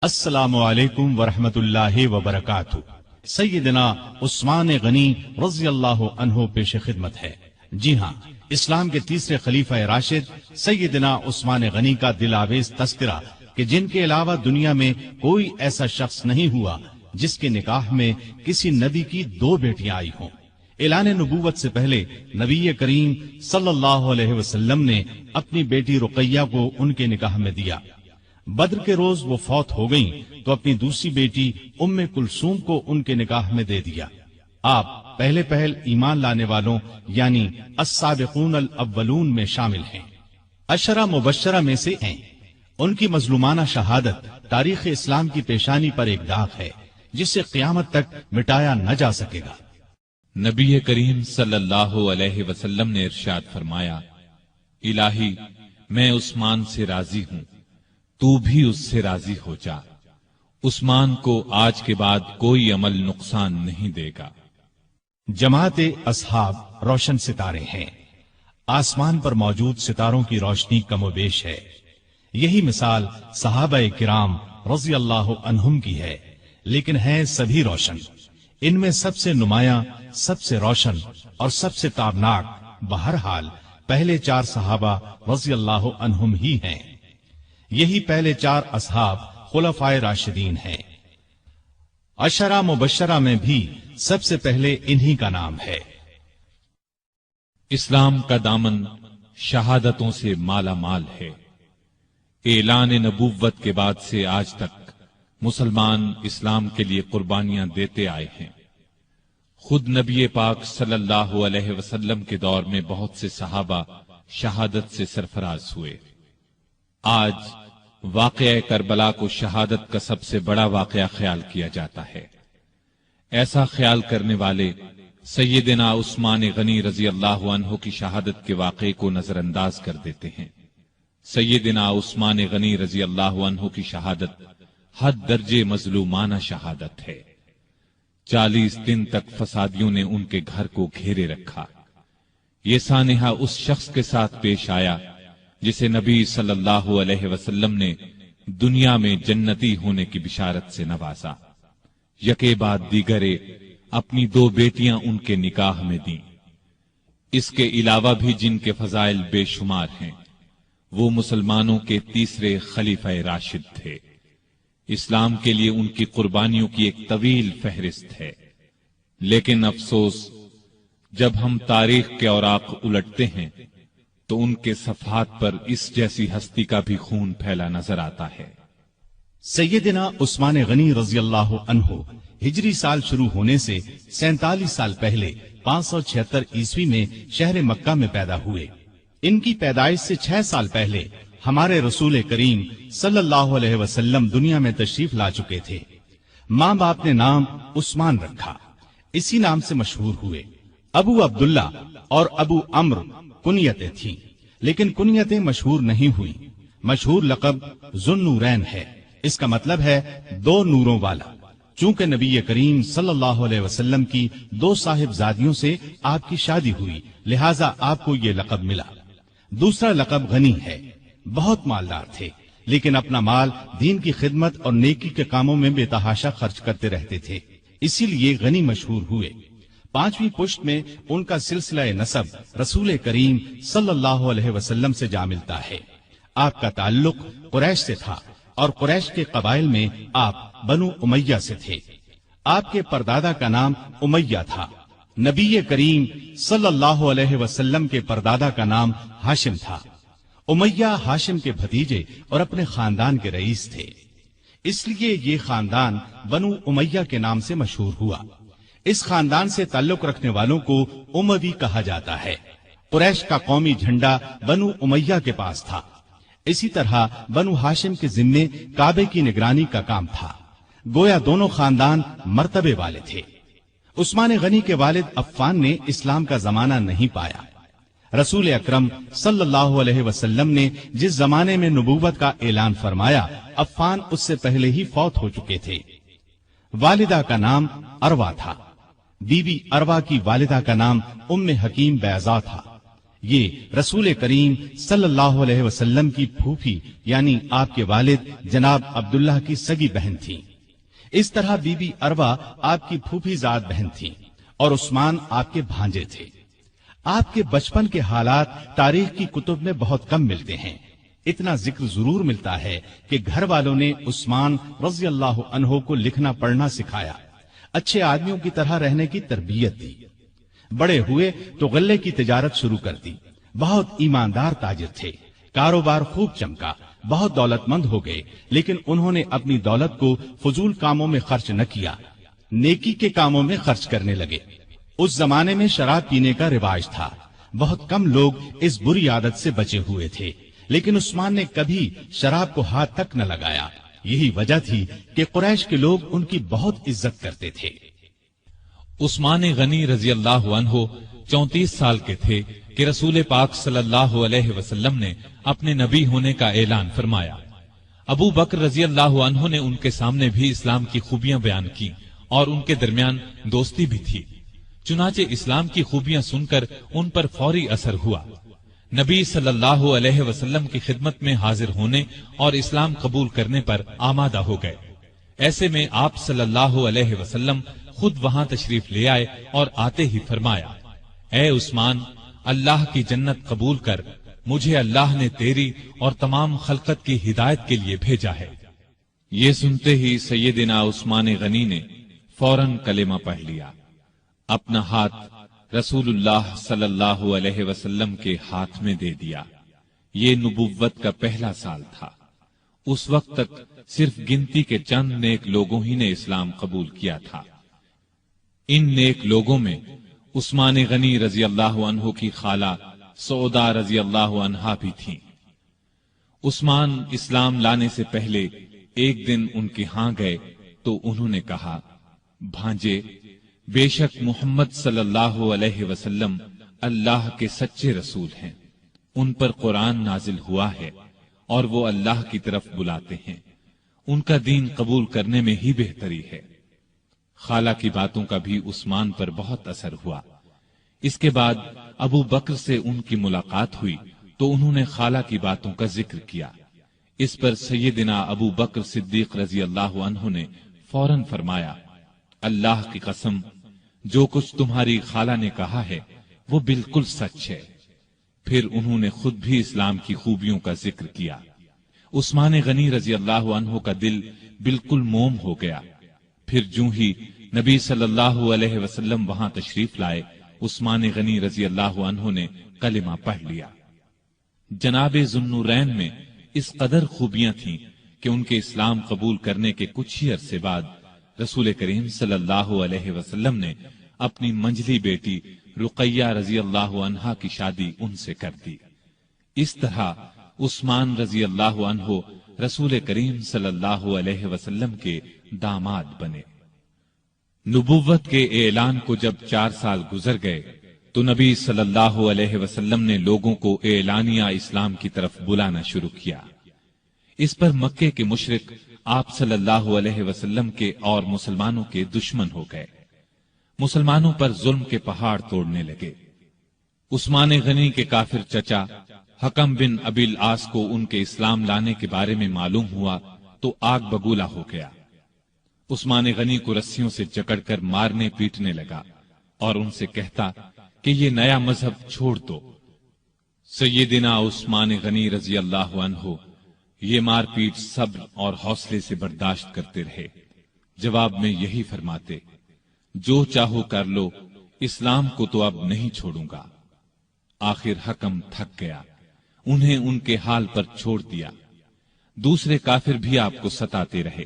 السلام علیکم ورحمۃ اللہ وبرکاتہ۔ سیدنا عثمان غنی رضی اللہ عنہ پیش خدمت ہے۔ جی ہاں، اسلام کے تیسرے خلیفہ راشد سیدنا عثمان غنی کا دل آویز تذکرہ کہ جن کے علاوہ دنیا میں کوئی ایسا شخص نہیں ہوا جس کے نکاح میں کسی نبی کی 2 بیٹیاں آئی ہوں۔ اعلان نبوت سے پہلے نبی کریم صلی اللہ علیہ وسلم نے اپنی بیٹی رقیہ کو ان کے نکاح میں دیا۔ بدر کے روز وہ فوت ہو گئیں تو اپنی دوسری بیٹی ام کلثوم کو ان کے نکاح میں دے دیا۔ آپ پہلے پہل ایمان لانے والوں یعنی السابقون الاولون میں شامل ہیں، عشرہ مبشرہ میں سے ہیں۔ ان کی مظلومانہ شہادت تاریخ اسلام کی پیشانی پر ایک داغ ہے جسے قیامت تک مٹایا نہ جا سکے گا۔ نبی کریم صلی اللہ علیہ وسلم نے ارشاد فرمایا، الہی میں عثمان سے راضی ہوں، تو بھی اس سے راضی ہو جا۔ عثمان کو آج کے بعد کوئی عمل نقصان نہیں دے گا۔ جماعت اصحاب روشن ستارے ہیں، آسمان پر موجود ستاروں کی روشنی کم و بیش ہے۔ یہی مثال صحابہ کرام رضی اللہ عنہم کی ہے، لیکن ہیں سبھی روشن۔ ان میں سب سے نمایاں، سب سے روشن اور سب سے تابناک بہرحال پہلے 4 صحابہ رضی اللہ عنہم ہی ہیں۔ یہی پہلے 4 اصحاب خلفائے راشدین ہیں۔ عشرہ مبشرہ میں بھی سب سے پہلے انہی کا نام ہے۔ اسلام کا دامن شہادتوں سے مالا مال ہے۔ اعلان نبوت کے بعد سے آج تک مسلمان اسلام کے لیے قربانیاں دیتے آئے ہیں۔ خود نبی پاک صلی اللہ علیہ وسلم کے دور میں بہت سے صحابہ شہادت سے سرفراز ہوئے۔ آج واقعہ کربلا کو شہادت کا سب سے بڑا واقعہ خیال کیا جاتا ہے۔ ایسا خیال کرنے والے سیدنا عثمان غنی رضی اللہ عنہ کی شہادت کے واقعے کو نظر انداز کر دیتے ہیں۔ سیدنا عثمان غنی رضی اللہ عنہ کی شہادت حد درجے مظلومانہ شہادت ہے۔ 40 دن تک فسادیوں نے ان کے گھر کو گھیرے رکھا۔ یہ سانحہ اس شخص کے ساتھ پیش آیا جسے نبی صلی اللہ علیہ وسلم نے دنیا میں جنتی ہونے کی بشارت سے نوازا۔ یکے بعد دیگرے اپنی 2 بیٹیاں ان کے نکاح میں دیں۔ اس کے علاوہ بھی جن کے فضائل بے شمار ہیں، وہ مسلمانوں کے تیسرے خلیفہ راشد تھے۔ اسلام کے لیے ان کی قربانیوں کی ایک طویل فہرست ہے، لیکن افسوس جب ہم تاریخ کے اوراق الٹتے ہیں تو ان کے صفحات پر اس جیسی ہستی کا بھی خون پھیلا نظر آتا ہے۔ سیدنا عثمان غنی رضی اللہ عنہ ہجری سال شروع ہونے سے 47 سال پہلے 576 عیسوی میں شہر مکہ میں پیدا ہوئے۔ ان کی پیدائش سے 6 سال پہلے ہمارے رسول کریم صلی اللہ علیہ وسلم دنیا میں تشریف لا چکے تھے۔ ماں باپ نے نام عثمان رکھا، اسی نام سے مشہور ہوئے۔ ابو عبداللہ اور ابو عمرو کنیتیں تھیں، لیکن کنیتیں مشہور نہیں ہوئی۔ مشہور لقب ذوالنورین ہے، اس کا مطلب ہے 2 نوروں والا۔ چونکہ نبی کریم صلی اللہ علیہ وسلم کی 2 صاحبزادیوں سے آپ کی شادی ہوئی، لہذا آپ کو یہ لقب ملا۔ دوسرا لقب غنی ہے، بہت مالدار تھے، لیکن اپنا مال دین کی خدمت اور نیکی کے کاموں میں بے تحاشا خرچ کرتے رہتے تھے، اسی لیے غنی مشہور ہوئے۔ 5ویں پشت میں ان کا سلسلہ نسب رسول کریم صلی اللہ علیہ وسلم سے جا ملتا ہے۔ آپ کا تعلق قریش سے تھا اور قریش کے قبائل میں آپ بنو امیہ سے تھے۔ آپ کے پردادا کا نام امیہ تھا۔ نبی کریم صلی اللہ علیہ وسلم کے پردادا کا نام ہاشم تھا۔ امیہ ہاشم کے بھتیجے اور اپنے خاندان کے رئیس تھے، اس لیے یہ خاندان بنو امیہ کے نام سے مشہور ہوا۔ اس خاندان سے تعلق رکھنے والوں کو اموی کہا جاتا ہے۔ قریش کا قومی جھنڈا بنو امیہ کے پاس تھا۔ اسی طرح بنو ہاشم کے ذمے کعبے کی نگرانی کا کام تھا۔ گویا دونوں خاندان مرتبے والے تھے۔ عثمان غنی کے والد عفان نے اسلام کا زمانہ نہیں پایا۔ رسول اکرم صلی اللہ علیہ وسلم نے جس زمانے میں نبوت کا اعلان فرمایا، عفان اس سے پہلے ہی فوت ہو چکے تھے۔ والدہ کا نام اروا تھا۔ بی بی اروا کی والدہ کا نام ام حکیم بیضا تھا۔ یہ رسول کریم صلی اللہ علیہ وسلم کی پھوپھی یعنی آپ کے والد جناب عبداللہ کی سگی بہن تھیں۔ اس طرح بی بی اروا آپ کی پھوپھی زاد بہن تھیں اور عثمان آپ کے بھانجے تھے۔ آپ کے بچپن کے حالات تاریخ کی کتب میں بہت کم ملتے ہیں۔ اتنا ذکر ضرور ملتا ہے کہ گھر والوں نے عثمان رضی اللہ عنہ کو لکھنا پڑھنا سکھایا، اچھے آدمیوں کی طرح رہنے کی تربیت دی۔ بڑے ہوئے تو غلے کی تجارت شروع کر دی۔ بہت ایماندار تاجر تھے، کاروبار خوب چمکا، بہت دولت مند ہو گئے، لیکن انہوں نے اپنی دولت کو فضول کاموں میں خرچ نہ کیا، نیکی کے کاموں میں خرچ کرنے لگے۔ اس زمانے میں شراب پینے کا رواج تھا، بہت کم لوگ اس بری عادت سے بچے ہوئے تھے، لیکن عثمان نے کبھی شراب کو ہاتھ تک نہ لگایا۔ یہی وجہ تھی کہ قریش کے لوگ ان کی بہت عزت کرتے تھے۔ عثمان غنی رضی اللہ عنہ 34 سال کے تھے کہ رسول پاک صلی اللہ علیہ وسلم نے اپنے نبی ہونے کا اعلان فرمایا۔ ابو بکر رضی اللہ عنہ نے ان کے سامنے بھی اسلام کی خوبیاں بیان کی اور ان کے درمیان دوستی بھی تھی، چنانچہ اسلام کی خوبیاں سن کر ان پر فوری اثر ہوا۔ نبی صلی اللہ علیہ وسلم کی خدمت میں حاضر ہونے اور اسلام قبول کرنے پر آمادہ ہو گئے۔ ایسے میں آپ صلی اللہ علیہ وسلم خود وہاں تشریف لے آئے اور آتے ہی فرمایا، اے عثمان، اللہ کی جنت قبول کر، مجھے اللہ نے تیری اور تمام خلقت کی ہدایت کے لیے بھیجا ہے۔ یہ سنتے ہی سیدنا عثمان غنی نے فوراً کلمہ پڑھ لیا، اپنا ہاتھ رسول اللہ صلی اللہ علیہ وسلم کے ہاتھ میں دے دیا۔ یہ نبوت کا پہلا سال تھا۔ اس وقت تک صرف گنتی کے چند نیک لوگوں ہی نے اسلام قبول کیا تھا۔ ان نیک لوگوں میں عثمان غنی رضی اللہ عنہ کی خالہ سودا رضی اللہ عنہا بھی تھیں۔ عثمان اسلام لانے سے پہلے ایک دن ان کے ہاں گئے تو انہوں نے کہا، بھانجے، بے شک محمد صلی اللہ علیہ وسلم اللہ کے سچے رسول ہیں، ان پر قرآن نازل ہوا ہے اور وہ اللہ کی طرف بلاتے ہیں، ان کا دین قبول کرنے میں ہی بہتری ہے۔ خالہ کی باتوں کا بھی عثمان پر بہت اثر ہوا۔ اس کے بعد ابو بکر سے ان کی ملاقات ہوئی تو انہوں نے خالہ کی باتوں کا ذکر کیا۔ اس پر سیدنا ابو بکر صدیق رضی اللہ عنہ نے فوراً فرمایا، اللہ کی قسم، جو کچھ تمہاری خالہ نے کہا ہے وہ بالکل سچ ہے۔ پھر انہوں نے خود بھی اسلام کی خوبیوں کا ذکر کیا۔ عثمان غنی رضی اللہ عنہ کا دل بالکل موم ہو گیا۔ پھر جو ہی نبی صلی اللہ علیہ وسلم وہاں تشریف لائے، عثمان غنی رضی اللہ عنہ نے کلمہ پڑھ لیا۔ جناب ذوالنورین میں اس قدر خوبیاں تھیں کہ ان کے اسلام قبول کرنے کے کچھ ہی عرصے بعد رسول کریم صلی اللہ علیہ وسلم نے اپنی منجلی بیٹی رقیہ رضی اللہ عنہا کی شادی ان سے کر دی۔ اس طرح عثمان رضی اللہ عنہ رسول کریم صلی اللہ علیہ وسلم کے داماد بنے۔ نبوت کے اعلان کو جب 4 سال گزر گئے تو نبی صلی اللہ علیہ وسلم نے لوگوں کو اعلانیہ اسلام کی طرف بلانا شروع کیا۔ اس پر مکے کے مشرک آپ صلی اللہ علیہ وسلم کے اور مسلمانوں کے دشمن ہو گئے، مسلمانوں پر ظلم کے پہاڑ توڑنے لگے۔ عثمان غنی کے کافر چچا حکم بن ابی العاص کو ان کے اسلام لانے کے بارے میں معلوم ہوا تو آگ بگولا ہو گیا۔ عثمان غنی کو رسیوں سے جکڑ کر مارنے پیٹنے لگا اور ان سے کہتا کہ یہ نیا مذہب چھوڑ دو۔ سیدنا عثمان غنی رضی اللہ عنہ یہ مار پیٹ صبر اور حوصلے سے برداشت کرتے رہے، جواب میں یہی فرماتے، جو چاہو کر لو، اسلام کو تو اب نہیں چھوڑوں گا۔ آخر حکم تھک گیا، انہیں ان کے حال پر چھوڑ دیا۔ دوسرے کافر بھی آپ کو ستاتے رہے۔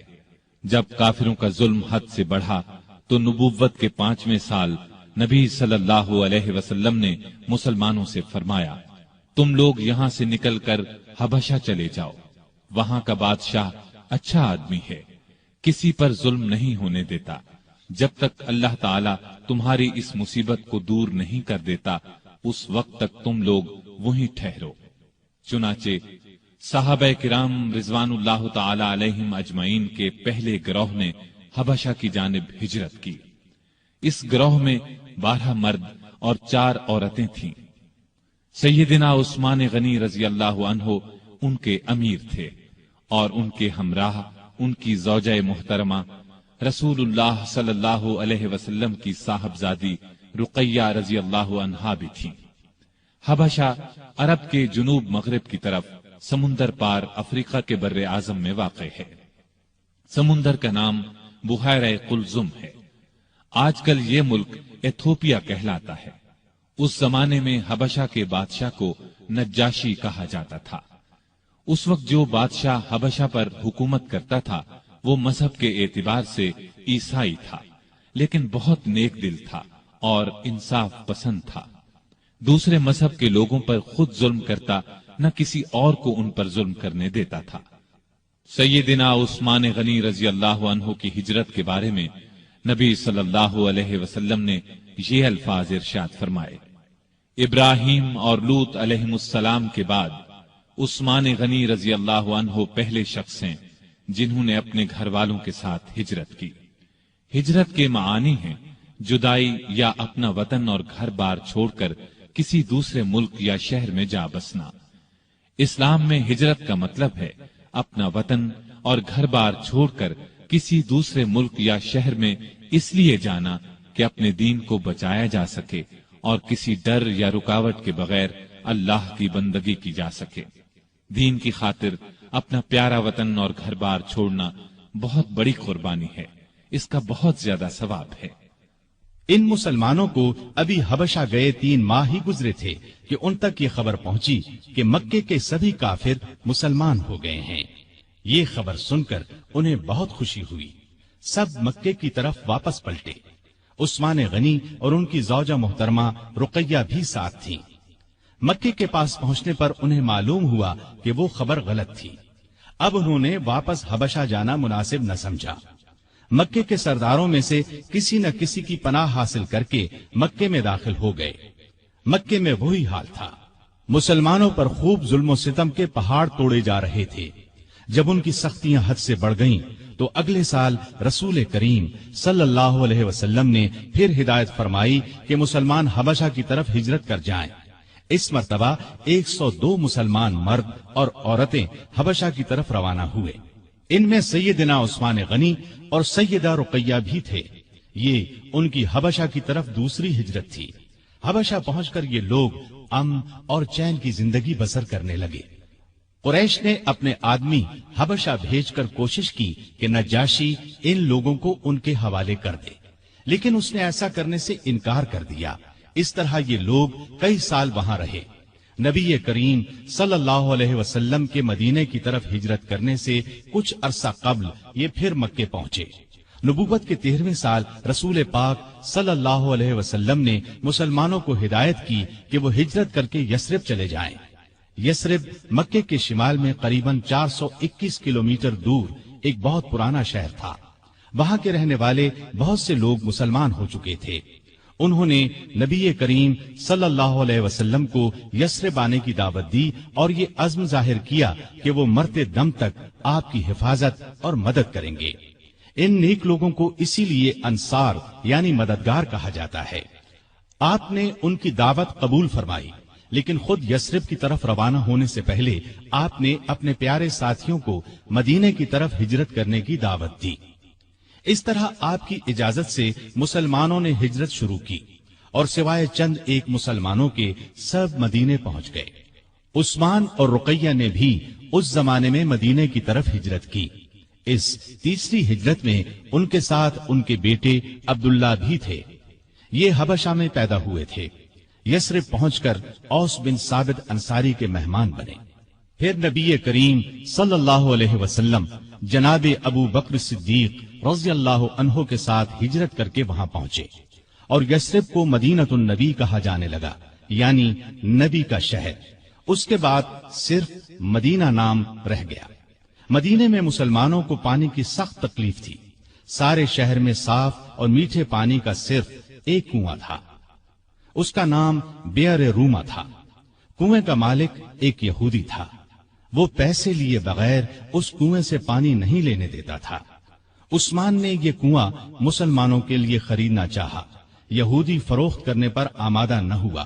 جب کافروں کا ظلم حد سے بڑھا تو نبوت کے 5ویں سال نبی صلی اللہ علیہ وسلم نے مسلمانوں سے فرمایا، تم لوگ یہاں سے نکل کر حبشہ چلے جاؤ، وہاں کا بادشاہ اچھا آدمی ہے، کسی پر ظلم نہیں ہونے دیتا، جب تک اللہ تعالی تمہاری اس مصیبت کو دور نہیں کر دیتا اس وقت تک تم لوگ وہیں ٹھہرو۔ چنانچہ صحابہ کرام رضوان اللہ تعالی علیہم اجمعین کے پہلے گروہ نے حبشہ کی جانب ہجرت کی۔ اس گروہ میں 12 مرد اور 4 عورتیں تھیں۔ سیدنا عثمان غنی رضی اللہ عنہ ان کے امیر تھے اور ان کے ہمراہ ان کی زوجہ محترمہ رسول اللہ صلی اللہ علیہ وسلم کی صاحبزادی رقیہ رضی اللہ عنہا بھی تھیں۔ حبشہ عرب کے جنوب مغرب کی طرف سمندر پار افریقہ کے بر اعظم میں واقع ہے۔ سمندر کا نام بحیرہ قلزم ہے۔ آج کل یہ ملک ایتھوپیا کہلاتا ہے۔ اس زمانے میں حبشہ کے بادشاہ کو نجاشی کہا جاتا تھا۔ اس وقت جو بادشاہ حبشہ پر حکومت کرتا تھا وہ مذہب کے اعتبار سے عیسائی تھا، لیکن بہت نیک دل تھا اور انصاف پسند تھا۔ دوسرے مذہب کے لوگوں پر خود ظلم کرتا، نہ کسی اور کو ان پر ظلم کرنے دیتا تھا۔ سیدنا عثمان غنی رضی اللہ عنہ کی ہجرت کے بارے میں نبی صلی اللہ علیہ وسلم نے یہ الفاظ ارشاد فرمائے: ابراہیم اور لوط علیہ السلام کے بعد عثمان غنی رضی اللہ عنہ پہلے شخص ہیں جنہوں نے اپنے گھر والوں کے ساتھ ہجرت کی۔ ہجرت کے معانی ہیں جدائی یا اپنا وطن اور گھر بار چھوڑ کر کسی دوسرے ملک یا شہر میں جا بسنا۔ اسلام میں ہجرت کا مطلب ہے اپنا وطن اور گھر بار چھوڑ کر کسی دوسرے ملک یا شہر میں اس لیے جانا کہ اپنے دین کو بچایا جا سکے اور کسی ڈر یا رکاوٹ کے بغیر اللہ کی بندگی کی جا سکے۔ دین کی خاطر اپنا پیارا وطن اور گھر بار چھوڑنا بہت بڑی قربانی ہے، اس کا بہت زیادہ ثواب ہے۔ ان مسلمانوں کو ابھی حبشہ گئے 3 ماہ ہی گزرے تھے کہ ان تک یہ خبر پہنچی کہ مکے کے سبھی کافر مسلمان ہو گئے ہیں۔ یہ خبر سن کر انہیں بہت خوشی ہوئی۔ سب مکے کی طرف واپس پلٹے۔ عثمان غنی اور ان کی زوجہ محترمہ رقیہ بھی ساتھ تھیں۔ مکے کے پاس پہنچنے پر انہیں معلوم ہوا کہ وہ خبر غلط تھی۔ اب انہوں نے واپس حبشہ جانا مناسب نہ سمجھا۔ مکے کے سرداروں میں سے کسی نہ کسی کی پناہ حاصل کر کے مکے میں داخل ہو گئے۔ مکے میں وہی حال تھا۔ مسلمانوں پر خوب ظلم و ستم کے پہاڑ توڑے جا رہے تھے۔ جب ان کی سختیاں حد سے بڑھ گئیں تو اگلے سال رسول کریم صلی اللہ علیہ وسلم نے پھر ہدایت فرمائی کہ مسلمان حبشہ کی طرف ہجرت کر جائیں۔ اس مرتبہ 102 مسلمان مرد اور عورتیں حبشہ کی طرف روانہ ہوئے۔ ان میں سیدنا عثمان غنی اور سیدہ رقیہ بھی تھے۔ یہ ان کی حبشہ کی طرف دوسری ہجرت تھی۔ حبشہ پہنچ کر یہ لوگ امن اور چین کی زندگی بسر کرنے لگے۔ قریش نے اپنے آدمی حبشہ بھیج کر کوشش کی کہ نجاشی ان لوگوں کو ان کے حوالے کر دے، لیکن اس نے ایسا کرنے سے انکار کر دیا۔ اس طرح یہ لوگ کئی سال وہاں رہے۔ نبی کریم صلی اللہ علیہ وسلم کے مدینے کی طرف ہجرت کرنے سے کچھ عرصہ قبل یہ پھر مکے پہنچے۔ نبوت کے 13ویں سال رسول پاک صلی اللہ علیہ وسلم نے مسلمانوں کو ہدایت کی کہ وہ ہجرت کر کے یثرب چلے جائیں۔ یثرب مکے کے شمال میں قریباً 421 کلومیٹر دور ایک بہت پرانا شہر تھا۔ وہاں کے رہنے والے بہت سے لوگ مسلمان ہو چکے تھے۔ انہوں نے نبی کریم صلی اللہ علیہ وسلم کو یثرب آنے کی دعوت دی اور یہ عزم ظاہر کیا کہ وہ مرتے دم تک آپ کی حفاظت اور مدد کریں گے۔ ان نیک لوگوں کو اسی لیے انصار یعنی مددگار کہا جاتا ہے۔ آپ نے ان کی دعوت قبول فرمائی، لیکن خود یثرب کی طرف روانہ ہونے سے پہلے آپ نے اپنے پیارے ساتھیوں کو مدینے کی طرف ہجرت کرنے کی دعوت دی۔ اس طرح آپ کی اجازت سے مسلمانوں نے ہجرت شروع کی اور سوائے چند ایک مسلمانوں کے سب مدینے پہنچ گئے۔ عثمان اور رقیہ نے بھی اس زمانے میں مدینے کی طرف ہجرت کی۔ اس تیسری ہجرت میں ان کے ساتھ ان کے بیٹے عبداللہ بھی تھے۔ یہ حبشہ میں پیدا ہوئے تھے۔ یثرب پہنچ کر اوس بن ثابت انصاری کے مہمان بنے۔ پھر نبی کریم صلی اللہ علیہ وسلم جناب ابو بکر صدیق رضی اللہ عنہ کے ساتھ ہجرت کر کے وہاں پہنچے اور یثرب کو مدینۃ النبی کہا جانے لگا، یعنی نبی کا شہر۔ اس کے بعد صرف مدینہ نام رہ گیا۔ مدینے میں مسلمانوں کو پانی کی سخت تکلیف تھی۔ سارے شہر میں صاف اور میٹھے پانی کا صرف ایک کنواں تھا۔ اس کا نام بئر روما تھا۔ کنویں کا مالک ایک یہودی تھا۔ وہ پیسے لیے بغیر اس کنویں سے پانی نہیں لینے دیتا تھا۔ عثمان نے یہ کنواں مسلمانوں کے لیے خریدنا چاہا۔ یہودی فروخت کرنے پر آمادہ نہ ہوا۔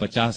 50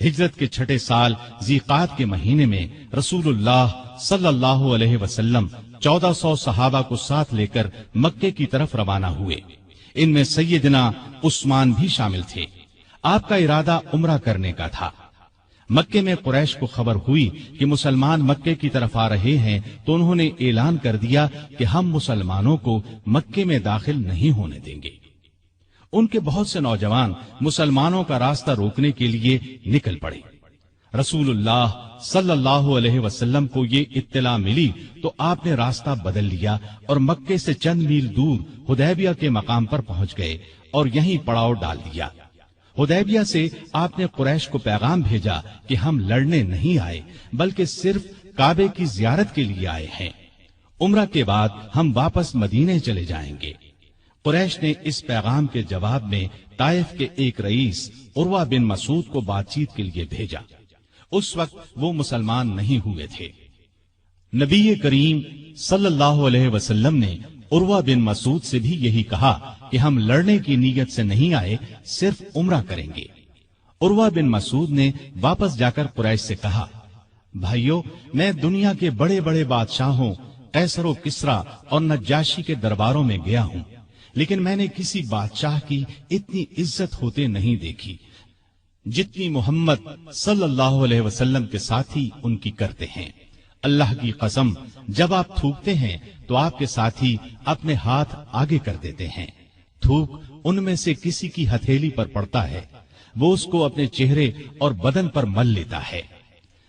ہجرت کے چھٹے سال ذیقعد کے مہینے میں رسول اللہ صلی اللہ علیہ وسلم 1400 صحابہ کو ساتھ لے کر مکے کی طرف روانہ ہوئے۔ ان میں سیدنا عثمان بھی شامل تھے۔ آپ کا ارادہ عمرہ کرنے کا تھا۔ مکے میں قریش کو خبر ہوئی کہ مسلمان مکے کی طرف آ رہے ہیں تو انہوں نے اعلان کر دیا کہ ہم مسلمانوں کو مکے میں داخل نہیں ہونے دیں گے۔ ان کے بہت سے نوجوان مسلمانوں کا راستہ روکنے کے لیے نکل پڑے۔ رسول اللہ صلی اللہ علیہ وسلم کو یہ اطلاع ملی تو آپ نے راستہ بدل لیا اور مکے سے چند میل دور حدیبیہ کے مقام پر پہنچ گئے اور یہیں پڑاؤ ڈال دیا۔ حدیبیہ سے آپ نے قریش کو پیغام بھیجا کہ ہم لڑنے نہیں آئے بلکہ صرف کعبے کی زیارت کے لیے آئے ہیں۔ عمرہ کے بعد ہم واپس مدینے چلے جائیں گے۔ قریش نے اس پیغام کے جواب میں طائف کے ایک رئیس عروہ بن مسعود کو بات چیت کے لیے بھیجا۔ اس وقت وہ مسلمان نہیں ہوئے تھے۔ نبی کریم صلی اللہ علیہ وسلم نے عروہ بن مسعود سے بھی یہی کہا کہ ہم لڑنے کی نیت سے نہیں آئے، صرف عمرہ کریں گے۔ عروہ بن مسعود نے واپس جا کر قریش سے کہا، بھائیو، میں دنیا کے بڑے بڑے بادشاہوں قیصر و کسریٰ اور نجاشی کے درباروں میں گیا ہوں، لیکن میں نے کسی بادشاہ کی اتنی عزت ہوتے نہیں دیکھی جتنی محمد صلی اللہ علیہ وسلم کے ساتھی ان کی کرتے ہیں۔ اللہ کی قسم، جب آپ تھوکتے ہیں تو آپ کے ساتھی اپنے ہاتھ آگے کر دیتے ہیں۔ تھوک ان میں سے کسی کی ہتھیلی پر پڑتا ہے، وہ اس کو اپنے چہرے اور بدن پر مل لیتا ہے۔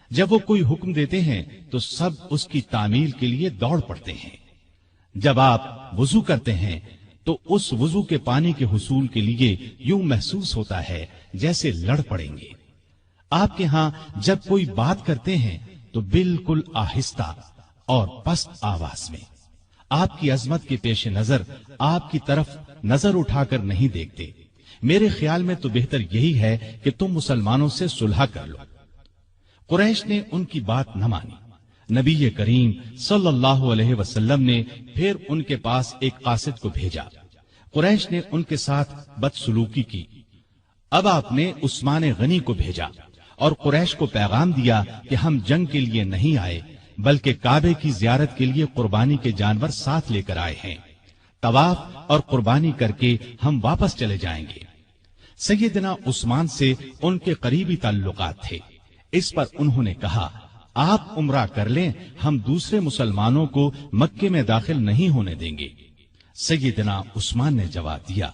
جب وہ کوئی حکم دیتے ہیں تو سب اس کی تعمیل کے لیے دوڑ پڑتے ہیں۔ جب آپ وضو کرتے ہیں تو اس وضو کے پانی کے حصول کے لیے یوں محسوس ہوتا ہے جیسے لڑ پڑیں گے۔ آپ کے ہاں جب کوئی بات کرتے ہیں تو بالکل آہستہ اور پست آواز میں۔ آپ کی عظمت کے پیش نظر آپ کی طرف نظر اٹھا کر نہیں دیکھتے۔ میرے خیال میں تو بہتر یہی ہے کہ تم مسلمانوں سے صلح کر لو۔ قریش نے ان کی بات نہ مانی۔ نبی کریم صلی اللہ علیہ وسلم نے پھر ان کے پاس ایک قاصد کو بھیجا۔ قریش نے ان کے ساتھ بدسلوکی کی۔ اب آپ نے عثمان غنی کو بھیجا اور قریش کو پیغام دیا کہ ہم جنگ کے لیے نہیں آئے بلکہ کعبے کی زیارت کے لیے قربانی کے جانور ساتھ لے کر آئے ہیں۔ طواف اور قربانی کر کے ہم واپس چلے جائیں گے۔ سیدنا عثمان سے ان کے قریبی تعلقات تھے۔ اس پر انہوں نے کہا، آپ عمرہ کر لیں، ہم دوسرے مسلمانوں کو مکے میں داخل نہیں ہونے دیں گے۔ سیدنا عثمان نے جواب دیا،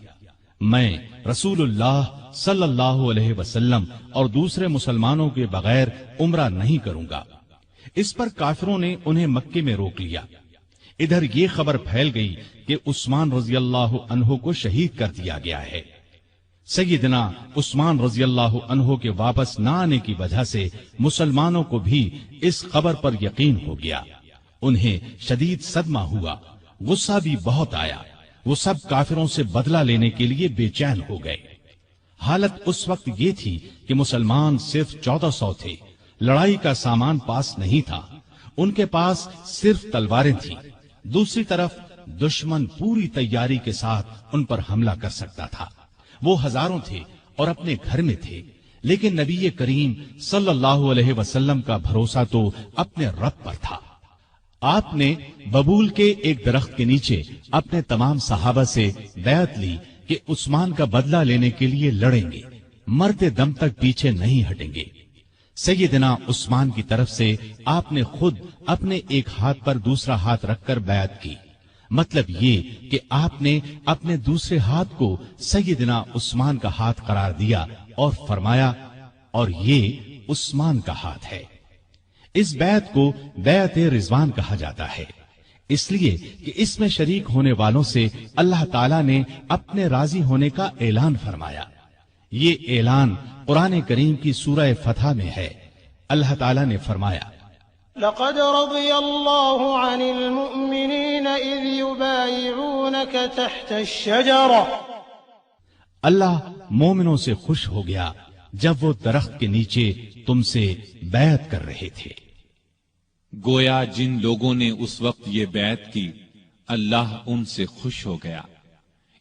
میں رسول اللہ صلی اللہ علیہ وسلم اور دوسرے مسلمانوں کے بغیر عمرہ نہیں کروں گا۔ اس پر کافروں نے انہیں مکے میں روک لیا۔ ادھر یہ خبر پھیل گئی کہ عثمان رضی اللہ عنہ کو شہید کر دیا گیا ہے۔ سیدنا عثمان رضی اللہ عنہ کے واپس نہ آنے کی وجہ سے مسلمانوں کو بھی اس خبر پر یقین ہو گیا۔ انہیں شدید صدمہ ہوا، غصہ بھی بہت آیا۔ وہ سب کافروں سے بدلہ لینے کے لیے بے چین ہو گئے۔ حالت اس وقت یہ تھی کہ مسلمان صرف 1400 تھے، لڑائی کا سامان پاس نہیں تھا، ان کے پاس صرف تلواریں تھیں۔ دوسری طرف دشمن پوری تیاری کے ساتھ ان پر حملہ کر سکتا تھا۔ وہ ہزاروں تھے اور اپنے گھر میں تھے، لیکن نبی کریم صلی اللہ علیہ وسلم کا بھروسہ تو اپنے رب پر تھا۔ آپ نے ببول کے ایک درخت کے نیچے اپنے تمام صحابہ سے بیعت لی کہ عثمان کا بدلہ لینے کے لیے لڑیں گے، مرتے دم تک پیچھے نہیں ہٹیں گے۔ سیدنا عثمان کی طرف سے آپ نے خود اپنے ایک ہاتھ پر دوسرا ہاتھ رکھ کر بیعت کی۔ مطلب یہ کہ آپ نے اپنے دوسرے ہاتھ کو سیدنا عثمان کا ہاتھ قرار دیا اور فرمایا، اور یہ عثمان کا ہاتھ ہے۔ اس بیعت کو بیعت رضوان کہا جاتا ہے، اس لیے کہ اس میں شریک ہونے والوں سے اللہ تعالیٰ نے اپنے راضی ہونے کا اعلان فرمایا۔ یہ اعلان قرآن کریم کی سورہ فتح میں ہے۔ اللہ تعالیٰ نے فرمایا، لقد رضي الله عن المؤمنين إذ يبايعونك تحت الشجرة۔ اللہ مومنوں سے خوش ہو گیا جب وہ درخت کے نیچے تم سے بیعت کر رہے تھے۔ گویا جن لوگوں نے اس وقت یہ بیعت کی، اللہ ان سے خوش ہو گیا۔